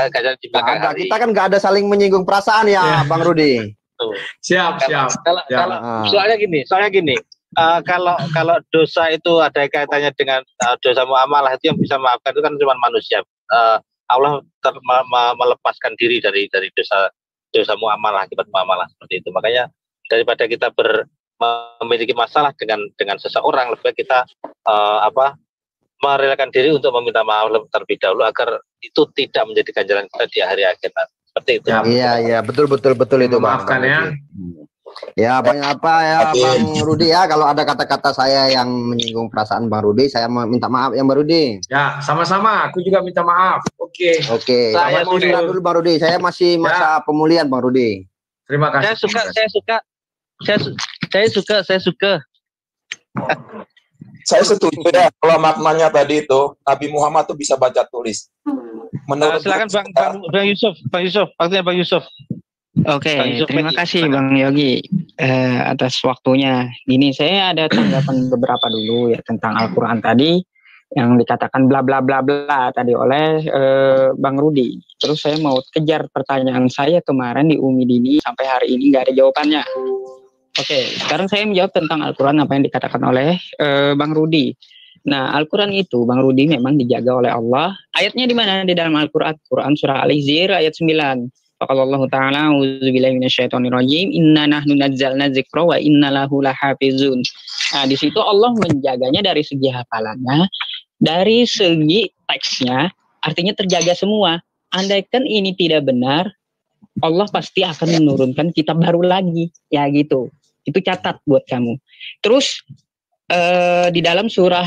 ganjalan di belakang. Kita kan nggak ada saling menyinggung perasaan ya, Bang Rudi. Siap. Kalau soalnya gini, kalau dosa itu ada kaitannya dengan dosa muamalah, itu yang bisa memaafkan itu kan cuma manusia. Allah melepaskan diri dari dosa muamalah, akibat muamalah seperti itu. Makanya daripada kita memiliki masalah dengan seseorang, lebih baik kita merelakan diri untuk meminta maaf terlebih dahulu agar itu tidak menjadi ganjaran kita di hari akhir. Seperti itu. Iya, betul itu Bang. Maafkan ya. Ya Bang Bang Rudi ya, kalau ada kata-kata saya yang menyinggung perasaan Bang Rudi, saya minta maaf ya Bang Rudi. Ya, sama-sama. Aku juga minta maaf. Oke. Saya mau bilang dulu Bang Rudi, saya masih masa pemulihan Bang Rudi. Terima kasih. Saya suka. Saya setuju ya kalau maknanya tadi itu Nabi Muhammad tuh bisa baca tulis. Menurut silakan Bang Yusuf, waktunya Bang Yusuf. Oke, terima kasih Bang Yogi atas waktunya. Gini, saya ada tanggapan beberapa dulu ya tentang Al-Quran tadi yang dikatakan bla bla bla bla tadi oleh Bang Rudi. Terus saya mau kejar pertanyaan saya kemarin di Umi Dini sampai hari ini nggak ada jawabannya. Oke, sekarang saya menjawab tentang Al-Quran apa yang dikatakan oleh Bang Rudi. Nah, Al-Quran itu, Bang Rudi, memang dijaga oleh Allah. Ayatnya di mana? Di dalam Al-Quran. Quran surah Al-Hijr ayat 9. Faqalallahu ta'ala, auzubillahi minasyaitonirrajim, inna nahnu nazzalna dzikra wa inna lahu lahafizun. Nah, di situ Allah menjaganya dari segi hafalannya, dari segi teksnya, artinya terjaga semua. Andaikan ini tidak benar, Allah pasti akan menurunkan kitab baru lagi. Ya gitu. Itu catat buat kamu. Terus di dalam surah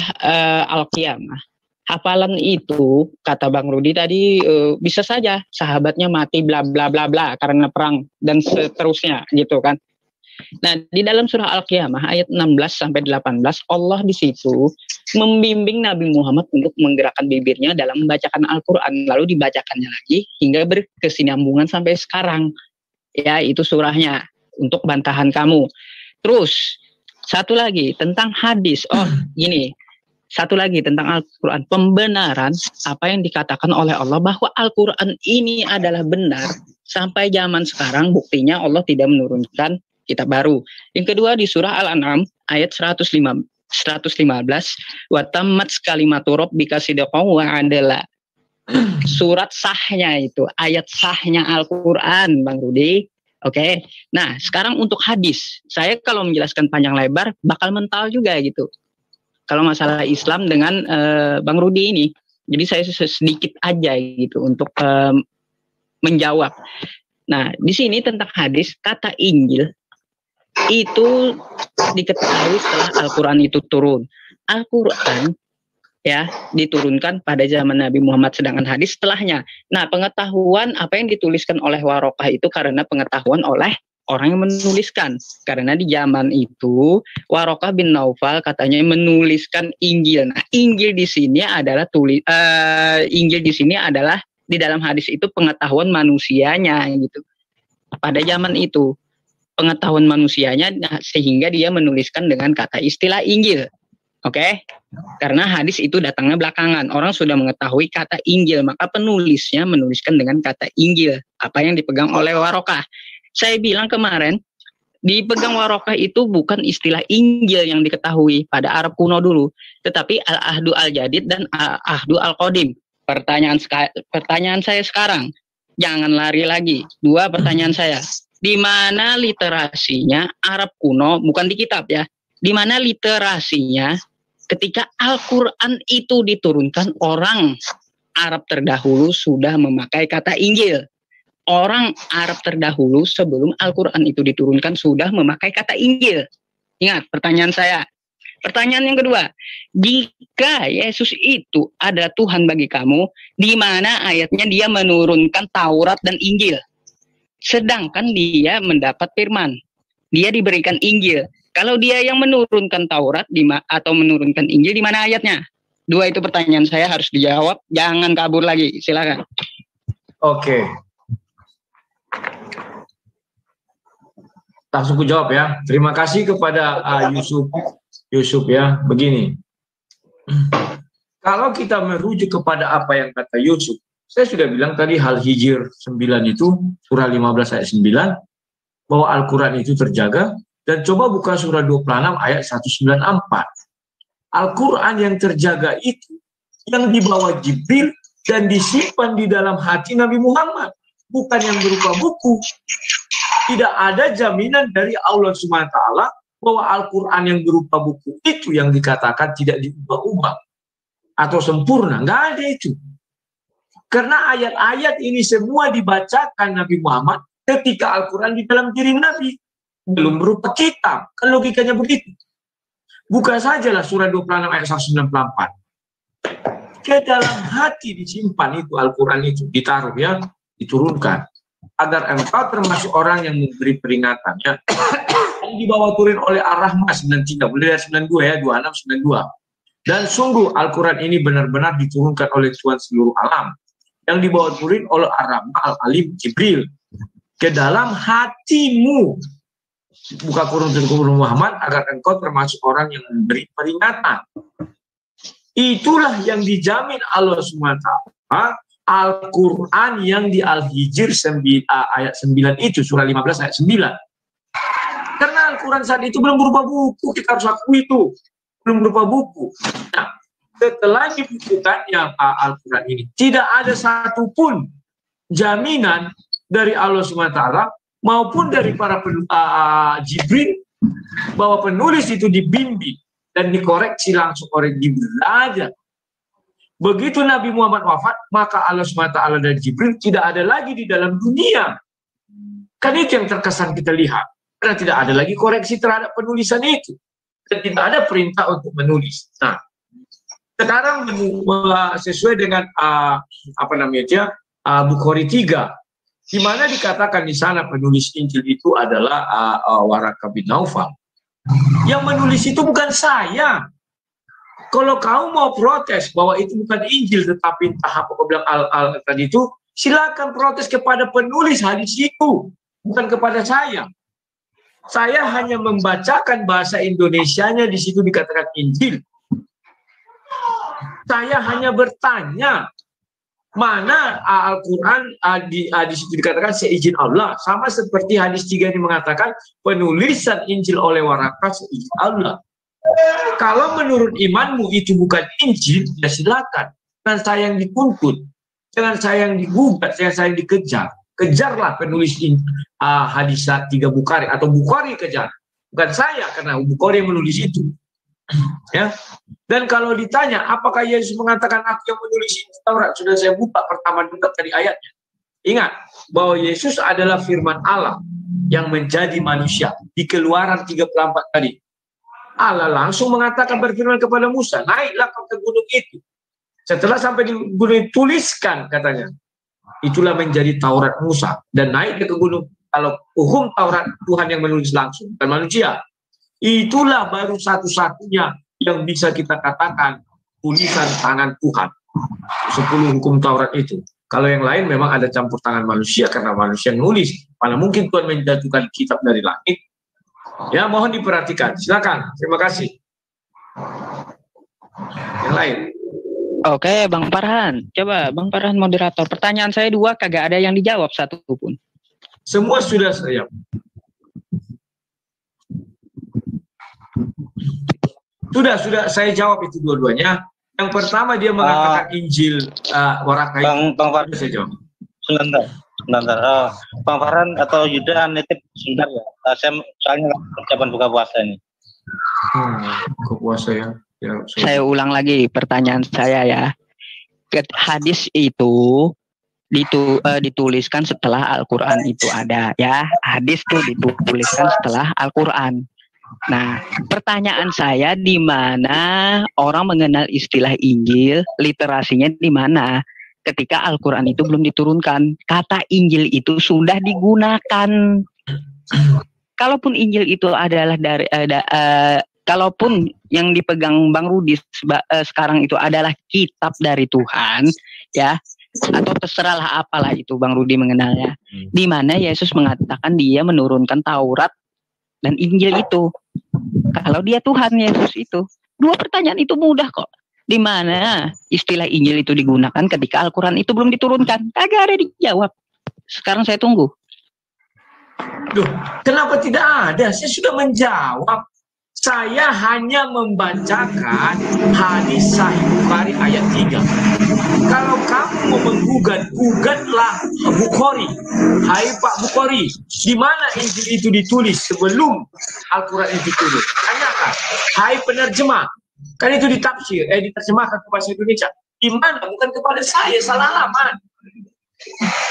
Al-Qiyamah, hafalan itu kata Bang Rudi tadi bisa saja sahabatnya mati bla bla bla bla karena perang dan seterusnya gitu kan. Nah, di dalam surah Al-Qiyamah ayat 16 sampai 18 Allah di situ membimbing Nabi Muhammad untuk menggerakkan bibirnya dalam membacakan Al-Qur'an, lalu dibacakannya lagi hingga berkesinambungan sampai sekarang. Ya, itu surahnya untuk bantahan kamu. Terus satu lagi tentang hadis. Oh, gini. Satu lagi tentang Al-Quran. Pembenaran apa yang dikatakan oleh Allah bahwa Al-Quran ini adalah benar. Sampai zaman sekarang buktinya Allah tidak menurunkan kitab baru. Yang kedua di surah Al-An'am ayat 115. Wa tammat kalimatu rabbika sidqan wa adla. Surat sahnya itu. Ayat sahnya Al-Quran, Bang Rudi. Oke, nah sekarang untuk hadis, saya kalau menjelaskan panjang lebar bakal mental juga gitu. Kalau masalah Islam dengan Bang Rudi ini, jadi saya sedikit aja gitu untuk menjawab. Nah di sini tentang hadis, kata Injil itu diketahui setelah Al-Quran itu turun. Al-Quran ya diturunkan pada zaman Nabi Muhammad, sedangkan hadis setelahnya. Nah, pengetahuan apa yang dituliskan oleh Warokah itu karena pengetahuan oleh orang yang menuliskan. Karena di zaman itu Warokah bin Naufal katanya menuliskan Injil. Nah, Injil di sini adalah Injil di sini adalah di dalam hadis itu pengetahuan manusianya gitu. Pada zaman itu pengetahuan manusianya, nah, sehingga dia menuliskan dengan kata istilah Injil. Oke, karena hadis itu datangnya belakangan. Orang sudah mengetahui kata Injil, maka penulisnya menuliskan dengan kata Injil. Apa yang dipegang oleh Warokah. Saya bilang kemarin, dipegang Warokah itu bukan istilah Injil yang diketahui pada Arab kuno dulu, tetapi Al-Ahdu Al-Jadid dan Al-Ahdu Al-Qadim. Pertanyaan saya sekarang, jangan lari lagi. Dua pertanyaan saya, di mana literasinya Arab kuno, bukan di kitab ya, di mana literasinya ketika Al-Quran itu diturunkan, orang Arab terdahulu sudah memakai kata Injil. Orang Arab terdahulu sebelum Al-Quran itu diturunkan sudah memakai kata Injil. Ingat pertanyaan saya. Pertanyaan yang kedua, jika Yesus itu adalah Tuhan bagi kamu, di mana ayatnya dia menurunkan Taurat dan Injil? Sedangkan dia mendapat firman, dia diberikan Injil. Kalau dia yang menurunkan Taurat atau menurunkan Injil, di mana ayatnya? Dua itu pertanyaan saya harus dijawab. Jangan kabur lagi. Silakan. Oke. Langsung ku jawab ya. Terima kasih kepada Yusuf ya. Begini. Kalau kita merujuk kepada apa yang kata Yusuf, saya sudah bilang tadi Al-Hijr 9 itu, surah 15 ayat 9, bahwa Al-Quran itu terjaga. Dan coba buka surah 26 ayat 194. Al-Quran yang terjaga itu yang dibawa Jibril dan disimpan di dalam hati Nabi Muhammad. Bukan yang berupa buku. Tidak ada jaminan dari Allah SWT bahwa Al-Quran yang berupa buku itu yang dikatakan tidak diubah-ubah atau sempurna. Nggak ada itu. Karena ayat-ayat ini semua dibacakan Nabi Muhammad ketika Al-Quran di dalam diri Nabi. Belum berupa kitab. Kan logikanya begitu. Buka sajalah surah 26 ayat 194. Ke dalam hati disimpan itu Al-Quran itu. Ditaruh ya. Diturunkan. Agar engkau termasuk orang yang memberi peringatan. Ya. Yang dibawa turun oleh Ar-Rahman 93. Boleh dari 92 ya. 26, 92. Dan sungguh Al-Quran ini benar-benar diturunkan oleh Tuhan seluruh alam, yang dibawa turun oleh Al-Alim Jibril ke dalam hatimu. Buka kurung tutur Muhammad, agar engkau termasuk orang yang memberi peringatan. Itulah yang dijamin Allah SWT. Al-Quran yang di Al-Hijr ayat 9 itu, surah 15 ayat 9. Karena Al-Quran saat itu belum berupa buku, kita harus akui itu. Belum berupa buku. Nah, setelah dibukukannya Al-Quran ini, tidak ada satupun jaminan dari Allah SWT maupun dari para Jibril bahwa penulis itu dibimbing dan dikoreksi langsung oleh Jibril. Ada. Begitu Nabi Muhammad wafat, maka Allah SWT dan Jibril tidak ada lagi di dalam dunia. Kan itu yang terkesan kita lihat. Karena tidak ada lagi koreksi terhadap penulisan itu. Dan tidak ada perintah untuk menulis. Nah, sekarang sesuai dengan Bukhari 3, di mana dikatakan di sana penulis Injil itu adalah Waraka bin Naufal. Yang menulis itu bukan saya. Kalau kamu mau protes bahwa itu bukan Injil tetapi entah apa bilang tadi itu, silakan protes kepada penulis hadis itu, bukan kepada saya. Saya hanya membacakan bahasa Indonesianya, di situ dikatakan Injil. Saya hanya bertanya, mana Al-Quran di situ dikatakan seizin Allah. Sama seperti hadis 3 ini mengatakan penulisan Injil oleh Waraka seizin Allah. Kalau menurut imanmu itu bukan Injil, ya silakan. Jangan saya yang dituntut, jangan saya yang digugat, jangan saya yang dikejar. Kejarlah penulis hadis 3 Bukhari, atau Bukhari kejar, bukan saya, karena Bukhari yang menulis itu. Ya. Dan kalau ditanya apakah Yesus mengatakan aku yang menulis Taurat, sudah saya buka pertama juga tadi ayatnya. Ingat bahwa Yesus adalah firman Allah yang menjadi manusia. Di Keluaran 34 tadi, Allah langsung mengatakan, berfirman kepada Musa, naiklah ke gunung itu. Setelah sampai di gunung, tuliskan, katanya. Itulah menjadi Taurat Musa. Dan naik ke gunung. Kalau hukum Taurat Tuhan yang menulis langsung, bukan manusia. Itulah baru satu-satunya yang bisa kita katakan tulisan tangan Tuhan. 10 hukum Taurat itu. Kalau yang lain memang ada campur tangan manusia, karena manusia nulis. Mana mungkin Tuhan menjatuhkan kitab dari langit. Ya, mohon diperhatikan. Silakan. Terima kasih. Yang lain. Oke, Bang Farhan. Coba Bang Farhan moderator. Pertanyaan saya 2 kagak ada yang dijawab satu pun. Semua sudah saya. Sudah saya jawab itu dua-duanya. Yang pertama dia mengatakan Injil Waraka. Bang Farhan, saya jawab. Sebentar. Bang Farhan atau Yuda nitip sebentar ya. Saya soalnya persiapan buka puasa ini. Buka puasa ya. Saya ulang lagi pertanyaan saya ya. Hadis itu dituliskan setelah Al-Quran itu ada ya. Hadis itu dituliskan setelah Al-Quran. Nah, pertanyaan saya, di mana orang mengenal istilah Injil, literasinya di mana? Ketika Al-Quran itu belum diturunkan, kata Injil itu sudah digunakan. Kalaupun Injil itu adalah dari kalaupun yang dipegang Bang Rudi sekarang itu adalah kitab dari Tuhan, ya, atau terserahlah apalah itu Bang Rudi mengenalnya, di mana Yesus mengatakan dia menurunkan Taurat dan Injil itu. Kalau dia Tuhan Yesus itu, 2 pertanyaan itu mudah kok. Di mana istilah Injil itu digunakan ketika Al-Quran itu belum diturunkan? Kagak ada dijawab. Sekarang saya tunggu. Duh, kenapa tidak ada? Saya sudah menjawab. Saya hanya membacakan hadis Sahih Bukhari ayat 3. Kalau kamu mau menggugat, gugatlah Bukhari. Hai Pak Bukhari, di mana Injil itu ditulis sebelum Al-Quran itu turun? Tanyakan. Hai penerjemah, kan itu ditafsir, diterjemahkan ke bahasa Indonesia. Di mana? Bukan kepada saya, salah alamat.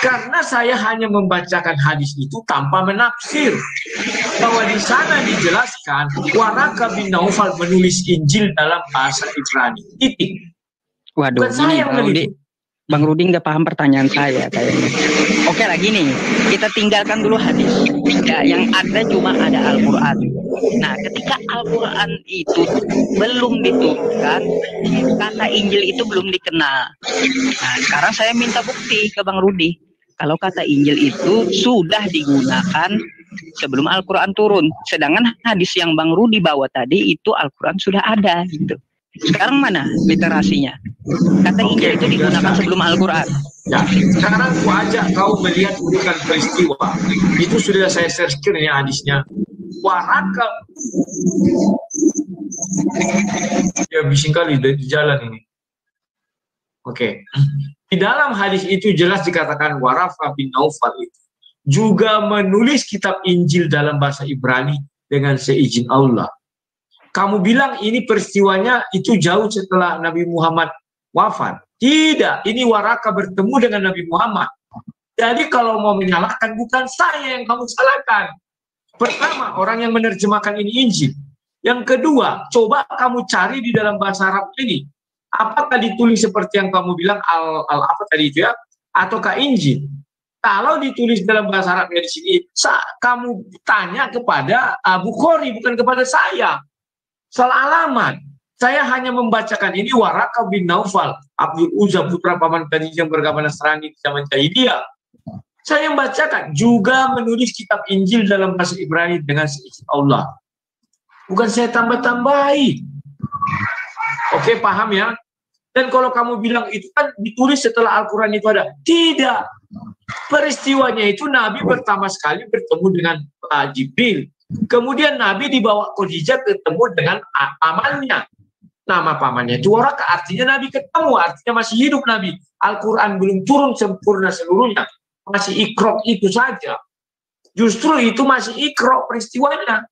Karena saya hanya membacakan hadis itu tanpa menafsir. Bahwa di sana dijelaskan Waraka bin Naufal menulis Injil dalam bahasa Ibrani. Titik. Waduh, ini Bang Rudi nggak paham pertanyaan saya kayaknya. Oke lah gini, kita tinggalkan dulu hadis. Ya, yang ada cuma ada Al-Quran. Nah, ketika Al-Quran itu belum diturunkan, kata Injil itu belum dikenal. Nah, sekarang saya minta bukti ke Bang Rudi. Kalau kata Injil itu sudah digunakan sebelum Al-Quran turun. Sedangkan hadis yang Bang Rudi bawa tadi itu Al-Quran sudah ada gitu. Sekarang mana literasinya? Kata Injil itu digunakan sebelum Al-Quran. Ya, sekarang aku ajak kau melihat urutan peristiwa. Itu sudah saya searchkan ya hadisnya. Waraka. Ya bising kali di jalan ini. Oke. Di dalam hadis itu jelas dikatakan Warafa bin Naufal itu juga menulis kitab Injil dalam bahasa Ibrani dengan seizin Allah. Kamu bilang ini peristiwanya itu jauh setelah Nabi Muhammad wafat. Tidak, ini Waraka bertemu dengan Nabi Muhammad. Jadi kalau mau menyalahkan bukan saya yang kamu salahkan. Pertama, orang yang menerjemahkan ini Injil. Yang kedua, coba kamu cari di dalam bahasa Arab ini. Apakah ditulis seperti yang kamu bilang apa tadi itu ya? Ataukah Injil? Kalau ditulis dalam bahasa Arabnya di sini, kamu tanya kepada Bukhari, bukan kepada saya. Salah alamat. Saya hanya membacakan ini Waraka bin Naufal, Abdul Uzza putra paman Khadijah yang beragama Nasrani di zaman Jahiliyah. Saya membacakan juga menulis kitab Injil dalam bahasa Ibrani dengan seizin Allah. Bukan saya tambah-tambahi. Oke, paham ya? Dan kalau kamu bilang itu kan ditulis setelah Al-Quran itu ada. Tidak. Peristiwanya itu Nabi pertama sekali bertemu dengan Jibril. Kemudian Nabi dibawa Khadijah ketemu dengan pamannya. Nama pamannya itu Waraka, artinya Nabi ketemu, artinya masih hidup Nabi. Al-Quran belum turun sempurna seluruhnya. Masih ikrok itu saja. Justru itu masih ikrok peristiwanya.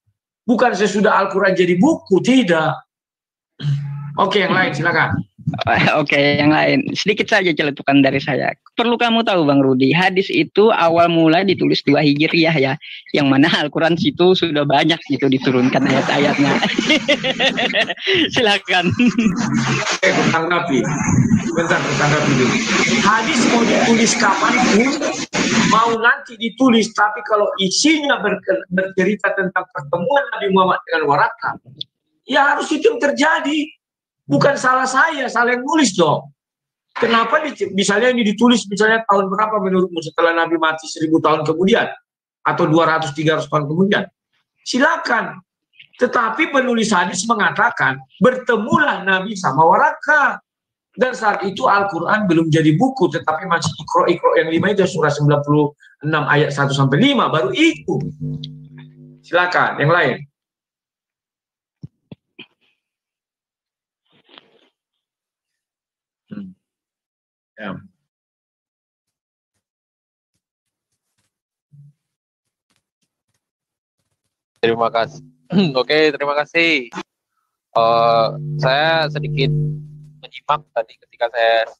Bukan sesudah Al-Quran jadi buku, tidak. Oke, yang lain silakan. Oke, yang lain. Sedikit saja celetukan dari saya. Perlu kamu tahu Bang Rudi, hadis itu awal mula ditulis 2 Hijriah ya. Yang mana Al-Quran situ sudah banyak gitu diturunkan ayat-ayatnya. Silakan. Tanggapi. Bentar, tanggapi dulu. Hadis mau ditulis kapanpun, mau nanti ditulis, tapi kalau isinya bercerita tentang pertemuan Nabi Muhammad dengan Waraka, ya harus itu yang terjadi. Bukan salah saya, salah yang nulis dong. Kenapa misalnya ini ditulis misalnya tahun berapa menurutmu setelah Nabi mati 1000 tahun kemudian? Atau 200-300 tahun kemudian? Silakan. Tetapi penulis hadis mengatakan, bertemulah Nabi sama Waraka. Dan saat itu Al-Quran belum jadi buku, tetapi masih ikro yang 5 itu surah 96 ayat 1-5, baru itu. Silakan, yang lain. Ya. Terima kasih. Oke, terima kasih. Saya sedikit menyimak tadi ketika saya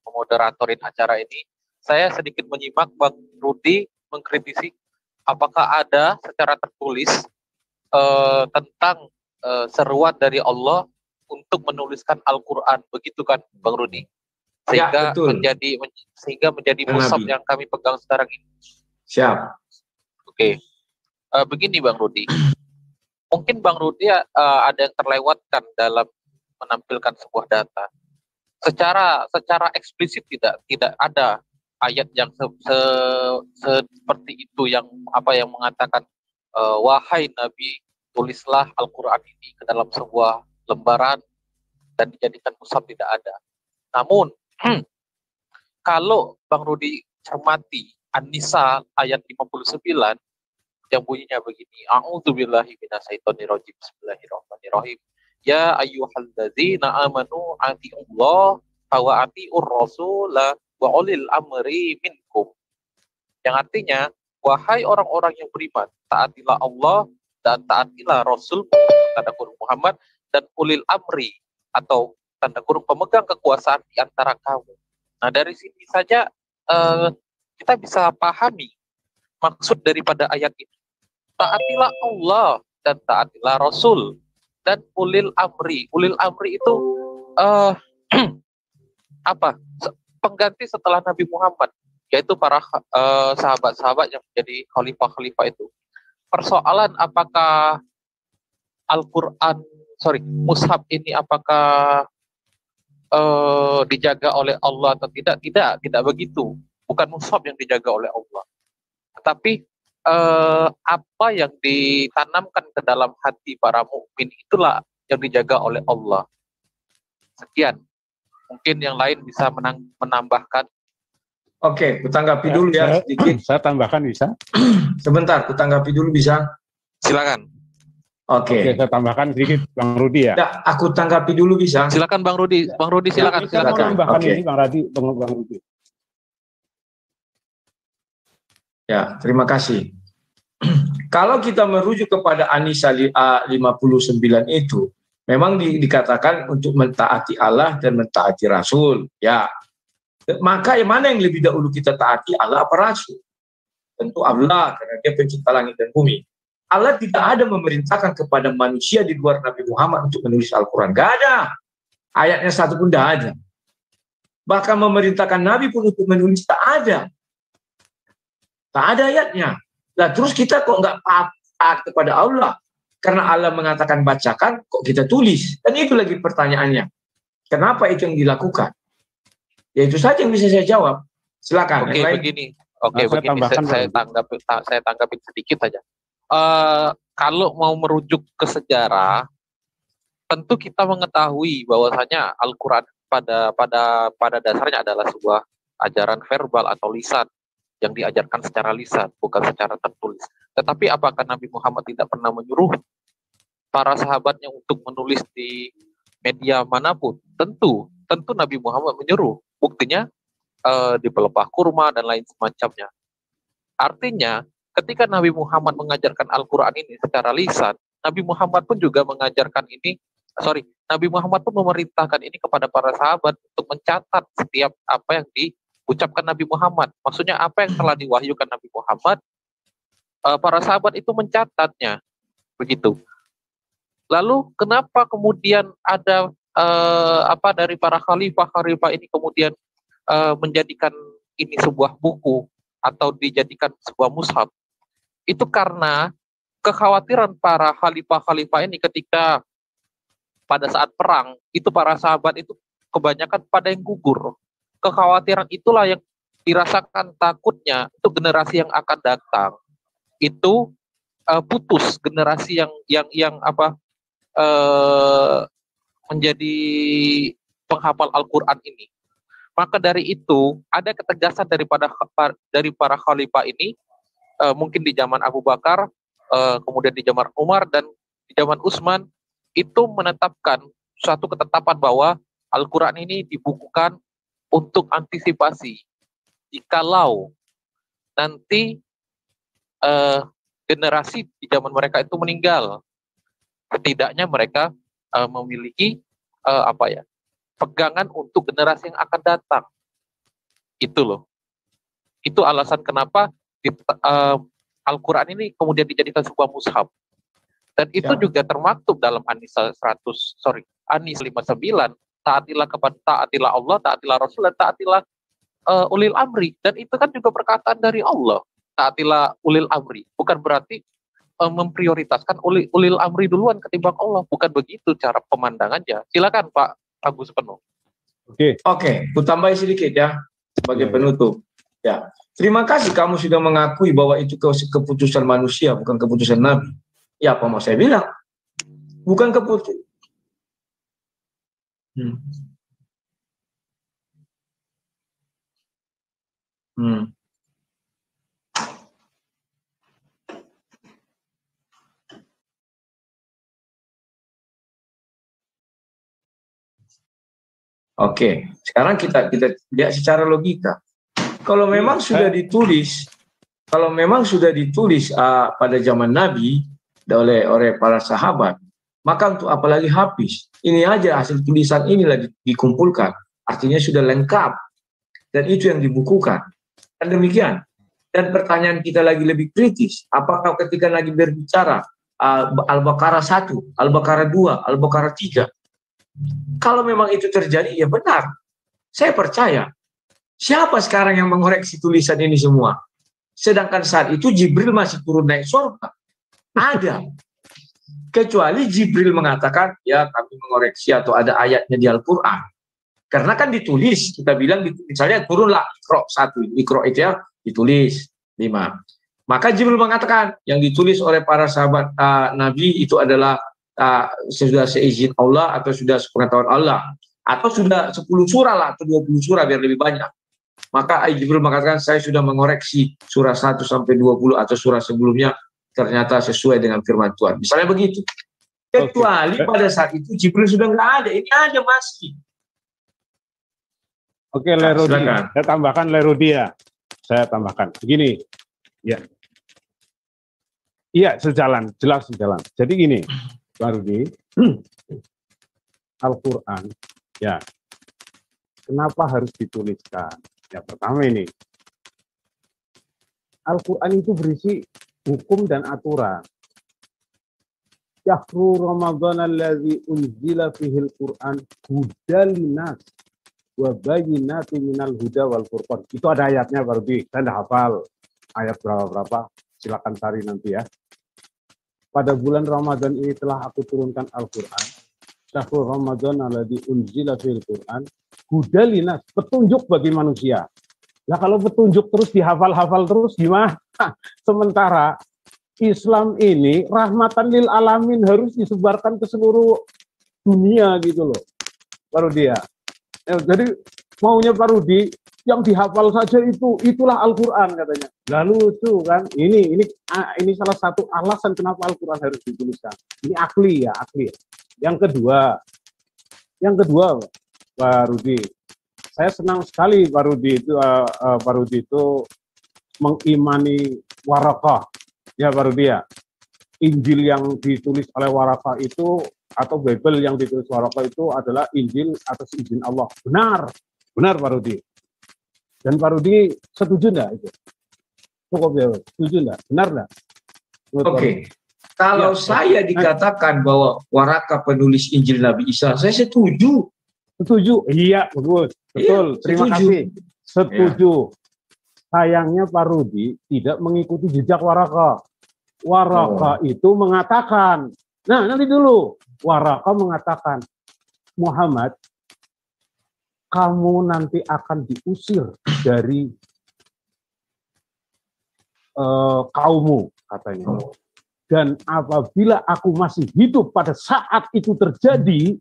memoderatorin acara ini. Saya sedikit menyimak Bang Rudi mengkritisi apakah ada secara tertulis tentang seruan dari Allah untuk menuliskan Al-Quran, begitu kan Bang Rudi? Sehingga ya, menjadi mushaf yang kami pegang sekarang ini. Siap. Oke. Begini Bang Rudi. Mungkin Bang Rudi ada yang terlewatkan dalam menampilkan sebuah data. Secara eksplisit tidak ada ayat yang seperti itu yang mengatakan wahai Nabi, tulislah Al-Quran ini ke dalam sebuah lembaran dan dijadikan mushaf, tidak ada. Namun kalau Bang Rudi cermati An-Nisa ayat 59 yang bunyinya begini, a'udzubillahi minasyaitonirrajim, bismillahirrahmanirrahim, ya ayyuhalladzina amanu atiullah wa atiur rasula wa ulil amri minkum. Yang artinya, wahai orang-orang yang beriman, taatilah Allah dan taatilah Rasul, tanda kurung Muhammad, dan ulil amri atau tanda kurung pemegang kekuasaan di antara kamu. Nah, dari sini saja kita bisa pahami maksud daripada ayat ini. Taatilah Allah dan taatilah Rasul dan ulil amri. Ulil amri itu apa? Pengganti setelah Nabi Muhammad. yaitu para sahabat-sahabat yang menjadi khalifah-khalifah itu. Persoalan apakah Al-Quran, mushaf ini apakah dijaga oleh Allah atau tidak? Tidak begitu. Bukan mushaf yang dijaga oleh Allah, tetapi apa yang ditanamkan ke dalam hati para mukmin itulah yang dijaga oleh Allah. Sekian. Mungkin yang lain bisa menambahkan. Oke, kutanggapi dulu ya sedikit. Saya tambahkan bisa? Sebentar, kutanggapi dulu bisa? Silakan. Oke, saya tambahkan sedikit, Bang Rudi ya. Ya, aku tanggapi dulu bisa? Silakan Bang Rudi. Bang Rudi silakan. Saya mau tambahkan ini Bang Rudi. Ya, terima kasih. Kalau kita merujuk kepada An-Nisa 59 itu, memang dikatakan untuk mentaati Allah dan mentaati Rasul. Ya, maka yang mana yang lebih dahulu kita taati, Allah apa Rasul? Tentu Allah, karena dia pencipta langit dan bumi. Allah tidak ada memerintahkan kepada manusia di luar Nabi Muhammad untuk menulis Al-Quran. Gak ada. Ayatnya satu pun tidak ada. Bahkan memerintahkan Nabi pun untuk menulis tak ada. Tak ada ayatnya. Nah, terus kita kok nggak taat kepada Allah? Karena Allah mengatakan bacakan, kok kita tulis? Dan itu lagi pertanyaannya. Kenapa itu yang dilakukan? Ya itu saja yang bisa saya jawab. Silakan. Oke, begini. Saya tanggapi sedikit saja. Kalau mau merujuk ke sejarah, tentu kita mengetahui bahwasanya Al-Quran pada dasarnya adalah sebuah ajaran verbal atau lisan yang diajarkan secara lisan, bukan secara tertulis. Tetapi apakah Nabi Muhammad tidak pernah menyuruh para sahabatnya untuk menulis di media manapun? Tentu Nabi Muhammad menyuruh. Buktinya di pelepah kurma dan lain semacamnya. Artinya, ketika Nabi Muhammad mengajarkan Al-Quran ini secara lisan, Nabi Muhammad pun juga mengajarkan ini, Nabi Muhammad pun memerintahkan ini kepada para sahabat untuk mencatat setiap apa yang diucapkan Nabi Muhammad. Maksudnya apa yang telah diwahyukan Nabi Muhammad, para sahabat itu mencatatnya. Begitu. Lalu kenapa kemudian ada dari para khalifah ini kemudian menjadikan ini sebuah buku atau dijadikan sebuah mushaf? Itu karena kekhawatiran para khalifah ini ketika pada saat perang, itu para sahabat itu kebanyakan pada yang gugur. Kekhawatiran itulah yang dirasakan takutnya untuk generasi yang akan datang. Itu putus generasi yang menjadi penghafal Al-Quran ini. Maka dari itu ada ketegasan dari para khalifah ini, mungkin di zaman Abu Bakar, kemudian di zaman Umar dan di zaman Utsman, itu menetapkan suatu ketetapan bahwa Al-Quran ini dibukukan untuk antisipasi jikalau nanti generasi di zaman mereka itu meninggal, setidaknya mereka memiliki pegangan untuk generasi yang akan datang. Itu loh. Itu alasan kenapa Al-Quran ini kemudian dijadikan sebuah mushaf. Dan itu juga termaktub dalam An-Nisa 59, taatilah Allah, taatilah Rasul, dan taatilah ulil amri. Dan itu kan juga perkataan dari Allah, taatilah ulil amri. Bukan berarti memprioritaskan ulil amri duluan ketimbang Allah. Bukan begitu cara pemandangannya. Silakan Pak Agus Penuh. Oke, aku tambahin sedikit ya sebagai penutup. Ya, terima kasih kamu sudah mengakui bahwa itu keputusan manusia, bukan keputusan Nabi. Ya, apa mau saya bilang? Bukan keputusan. Oke, sekarang kita lihat secara logika. Kalau memang sudah ditulis, pada zaman Nabi oleh para sahabat, maka untuk apalagi Hafiz? Ini aja hasil tulisan inilah dikumpulkan, artinya sudah lengkap, dan itu yang dibukukan. Dan demikian. Dan pertanyaan kita lagi lebih kritis, apakah ketika lagi berbicara Al-Baqarah 1, Al-Baqarah 2, Al-Baqarah 3, kalau memang itu terjadi, ya benar. Saya percaya. Siapa sekarang yang mengoreksi tulisan ini semua? Sedangkan saat itu Jibril masih turun naik surga. Ada. Kecuali Jibril mengatakan, ya kami mengoreksi atau ada ayatnya di Al-Quran. Karena kan ditulis, kita bilang, misalnya turunlah Iqra 1. Iqra itu ya ditulis 5. Maka Jibril mengatakan, yang ditulis oleh para sahabat Nabi itu adalah sudah seizin Allah atau sudah sepengetahuan Allah. Atau sudah 10 surah lah, atau 20 surah biar lebih banyak. Maka Jibril mengatakan, saya sudah mengoreksi surah 1 sampai 20 atau surah sebelumnya ternyata sesuai dengan firman Tuhan. Misalnya begitu. Kecuali pada saat itu Jibril sudah nggak ada. Ini ada masih. Oke, Lerudi. Saya tambahkan Lerudi ya. Saya tambahkan. Begini. Ya. Iya, sejalan. Jelas sejalan. Jadi gini, Pak Rudi. Al-Quran, ya. Kenapa harus dituliskan? Ya, pertama ini. Al-Quran itu berisi hukum dan aturan. Syahru Ramadan allazi unzila fihil Qur'an hudal linnas wa bayyinatin minal huda wal furqan. Itu ada ayatnya, Pak Rudi. Saya enggak hafal ayat berapa. Silakan cari nanti ya. Pada bulan Ramadan ini telah aku turunkan Al-Quran. Syahru Ramadan allazi unzila fihil Qur'an hudal linnas, petunjuk bagi manusia. Nah, kalau petunjuk terus dihafal-hafal terus gimana? Sementara Islam ini rahmatan lil alamin, harus disebarkan ke seluruh dunia gitu loh, Pak Rudi ya. Jadi maunya Pak Rudi yang dihafal saja itulah Al-Quran katanya. Lalu itu kan ini salah satu alasan kenapa Al-Quran harus dituliskan. Ini akli ya. Yang kedua Pak Rudi, saya senang sekali Pak Rudi itu mengimani Warakah. Ya Pak Rudi ya. Injil yang ditulis oleh Warakah itu atau Bible yang ditulis Warakah itu adalah Injil atas izin Allah. Benar Pak Rudi. Dan Pak Rudi setuju enggak itu? Cukup ya, setuju enggak? Benar enggak? Oke. Kalau saya dikatakan bahwa Warakah penulis Injil Nabi Isa, saya setuju. Setuju. Iya, betul. Terima kasih. Setuju. Ya. Sayangnya Pak Rudi tidak mengikuti jejak Warakah. Warakah itu mengatakan, nah nanti dulu, Warakah mengatakan, Muhammad, kamu nanti akan diusir dari kaummu, katanya. Dan apabila aku masih hidup pada saat itu terjadi,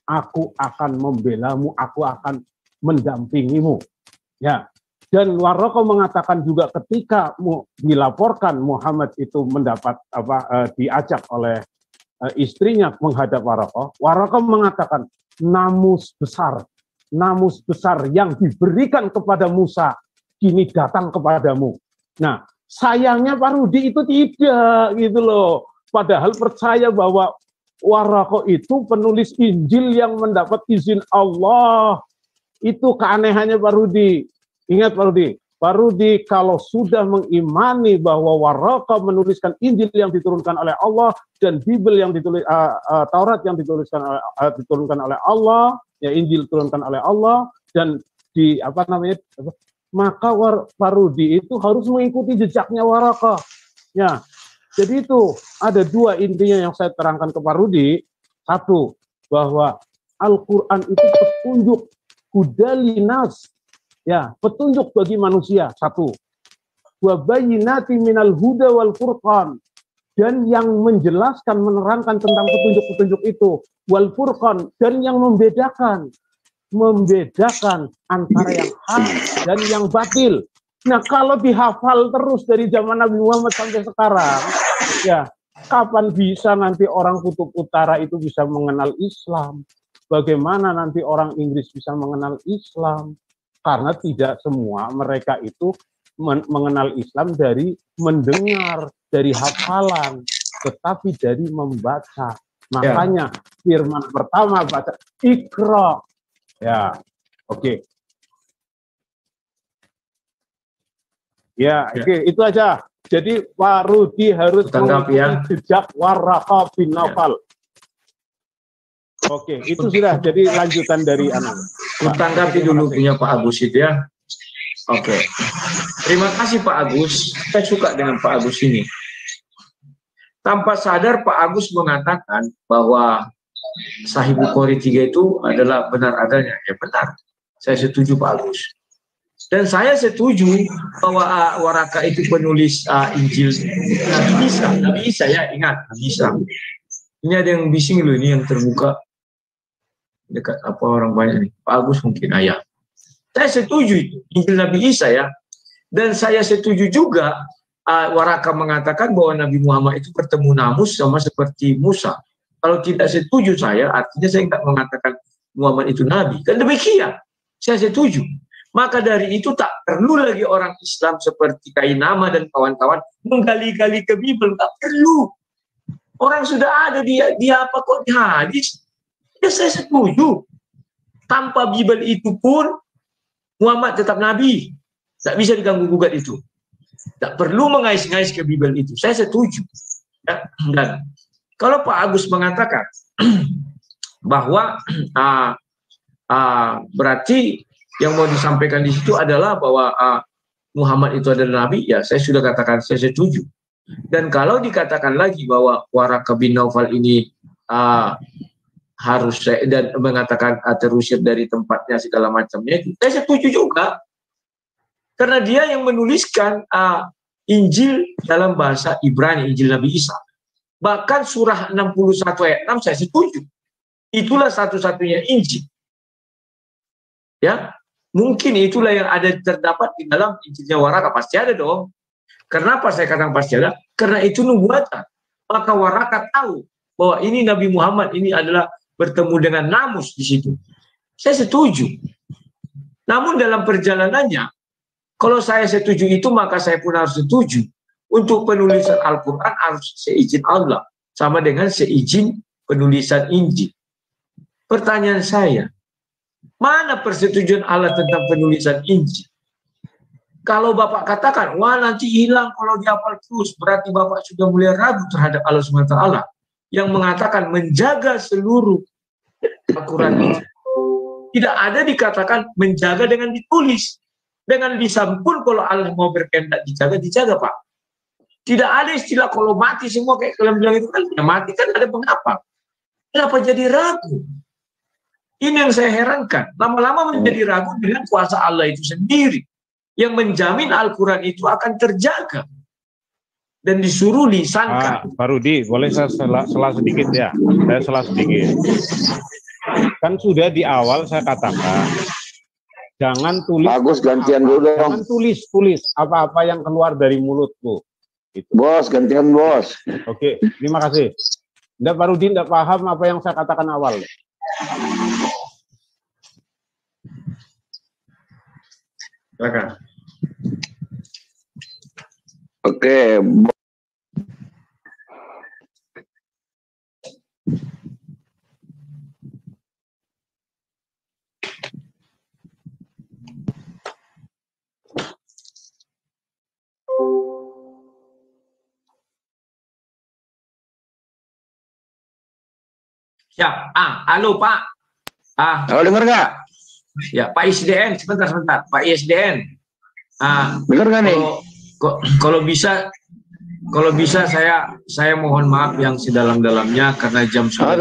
aku akan membelamu, aku akan mendampingimu. Ya. Dan Warakah mengatakan juga ketika dilaporkan Muhammad itu mendapat diajak oleh istrinya menghadap Warakah, Warakah mengatakan namus besar yang diberikan kepada Musa kini datang kepadamu. Nah, sayangnya Pak Rudi itu tidak gitu loh. Padahal percaya bahwa Warakah itu penulis Injil yang mendapat izin Allah. Itu keanehannya Pak Rudi. Ingat Pak Rudi kalau sudah mengimani bahwa Warakah menuliskan Injil yang diturunkan oleh Allah dan Bible yang ditulis Taurat yang diturunkan oleh Allah, ya Injil diturunkan oleh Allah dan maka Pak Rudi itu harus mengikuti jejaknya Warakah. Ya. Jadi itu ada dua intinya yang saya terangkan ke Pak Rudi. Satu, bahwa Al-Quran itu petunjuk hudalinas. Ya, petunjuk bagi manusia. Satu. Wa bayyinati minal huda wal furqan. Dan yang menjelaskan, menerangkan tentang petunjuk-petunjuk itu. Wal furqan. Dan yang membedakan antara yang hak dan yang batil. Nah, kalau dihafal terus dari zaman Nabi Muhammad sampai sekarang, ya, kapan bisa nanti orang kutub utara itu bisa mengenal Islam? Bagaimana nanti orang Inggris bisa mengenal Islam? Karena tidak semua mereka itu mengenal Islam dari mendengar, dari hafalan, tetapi dari membaca. Makanya firman pertama baca Iqra. Ya, oke. Ya, oke, itu aja. Jadi Pak Rudi harus mengikuti jejak Warakah bin Naufal. Oke, itu sudah jadi lanjutan dari Tanggapi dulu punya Pak Abu Sid ya. Oke. Terima kasih Pak Agus. Saya suka dengan Pak Agus ini. Tanpa sadar Pak Agus mengatakan bahwa Sahih Bukhari 3 itu adalah benar adanya. Ya benar. Saya setuju Pak Agus. Dan saya setuju bahwa Waraka itu penulis Injil Nabi Isa ya, ingat Nabi Isa. Ini ada yang bising loh, ini yang terbuka dekat apa orang banyak nih. Pak Agus mungkin ayah. Saya setuju itu Injil Nabi Isa ya. Dan saya setuju juga Waraka mengatakan bahwa Nabi Muhammad itu bertemu namus sama seperti Musa. Kalau tidak setuju saya, artinya saya tidak mengatakan Muhammad itu Nabi. Kan demikian. Saya setuju. Maka dari itu tak perlu lagi orang Islam seperti Kainama dan kawan-kawan menggali-gali ke Bible. Tak perlu. Orang sudah ada dia apa kok di hadis. Ya saya setuju. Tanpa Bible itu pun Muhammad tetap Nabi. Tak bisa diganggu-gugat itu. Tak perlu mengais-ngais ke Bible itu. Saya setuju. Ya. Dan kalau Pak Agus mengatakan bahwa berarti yang mau disampaikan di situ adalah bahwa Muhammad itu adalah Nabi, ya saya sudah katakan saya setuju. Dan kalau dikatakan lagi bahwa Waraka bin Naufal ini harus dan mengatakan terusir dari tempatnya segala macamnya itu, saya setuju juga. Karena dia yang menuliskan Injil dalam bahasa Ibrani, Injil Nabi Isa. Bahkan surah 61 ayat 6 saya setuju. Itulah satu-satunya Injil. Ya, mungkin itulah yang ada terdapat di dalam Injilnya Waraka. Pasti ada dong. Kenapa saya katakan pasti ada? Karena itu nubuatan. Maka Waraka tahu bahwa ini Nabi Muhammad ini adalah bertemu dengan namus di situ. Saya setuju. Namun dalam perjalanannya, kalau saya setuju itu, maka saya pun harus setuju. Untuk penulisan Al-Quran harus seizin Allah. Sama dengan seizin penulisan Injil. Pertanyaan saya, mana persetujuan Allah tentang penulisan Injil? Kalau Bapak katakan, wah nanti hilang kalau dihafal terus, berarti Bapak sudah mulai ragu terhadap Allah SWT. Yang mengatakan menjaga seluruh Al-Quran itu. Tidak ada dikatakan menjaga dengan ditulis. Dengan lisan pun kalau Allah mau berkehendak dijaga, dijaga Pak. Tidak ada istilah kalau mati semua kayak kalian bilang itu kan, ya mati kan ada mengapa. Kenapa jadi ragu? Ini yang saya herankan. Lama-lama menjadi ragu dengan kuasa Allah itu sendiri. Yang menjamin Al-Quran itu akan terjaga. Dan disuruh lisankan. Pak Rudi, boleh saya salah sedikit ya? Saya salah sedikit. Kan sudah di awal saya katakan, jangan tulis. Bagus, gantian dulu dong. Jangan tulis apa-apa yang keluar dari mulutku. Gitu. Bos, gantian bos. Oke, terima kasih. Nggak, Pak Rudi nggak paham apa yang saya katakan awal. Silakan. Oke. Siap. Halo Pak. Halo, dengar nggak? Ya, Pak ISDN, sebentar. Pak ISDN. Dengar nggak nih? Kalau bisa saya mohon maaf yang sedalam-dalamnya karena jam sudah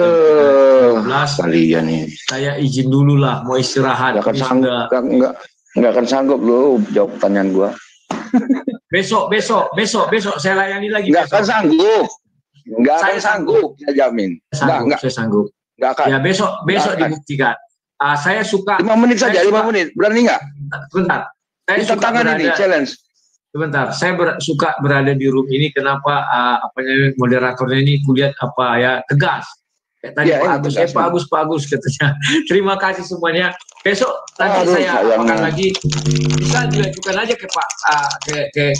12. Kalian ini. Saya izin dulu lah, mau istirahat. Nggak akan sanggup lu jawab pertanyaan gua. Besok saya layani lagi. Nggak akan sanggup. Nggak akan sanggup, saya jamin. Saya sanggup. Nggak akan. Ya besok dibuktikan. Saya suka 5 menit saja, 5 menit. Berani nggak? Sebentar. Saya suka tangan ini challenge. Sebentar, saya suka berada di room ini. Kenapa moderatornya ini kulihat tegas. Kayak tadi ya, Pak Agus katanya. Terima kasih semuanya. Besok nanti saya apakan lagi. Bisa diajukan aja ke Pak ke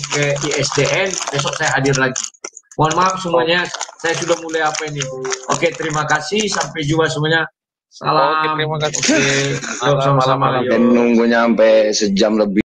ISDN. Besok saya hadir lagi. Mohon maaf semuanya, saya sudah mulai ini. Oke, terima kasih. Sampai jumpa semuanya. Salam. Oke, terima kasih. Sama-sama. Nunggunya sampai sejam lebih.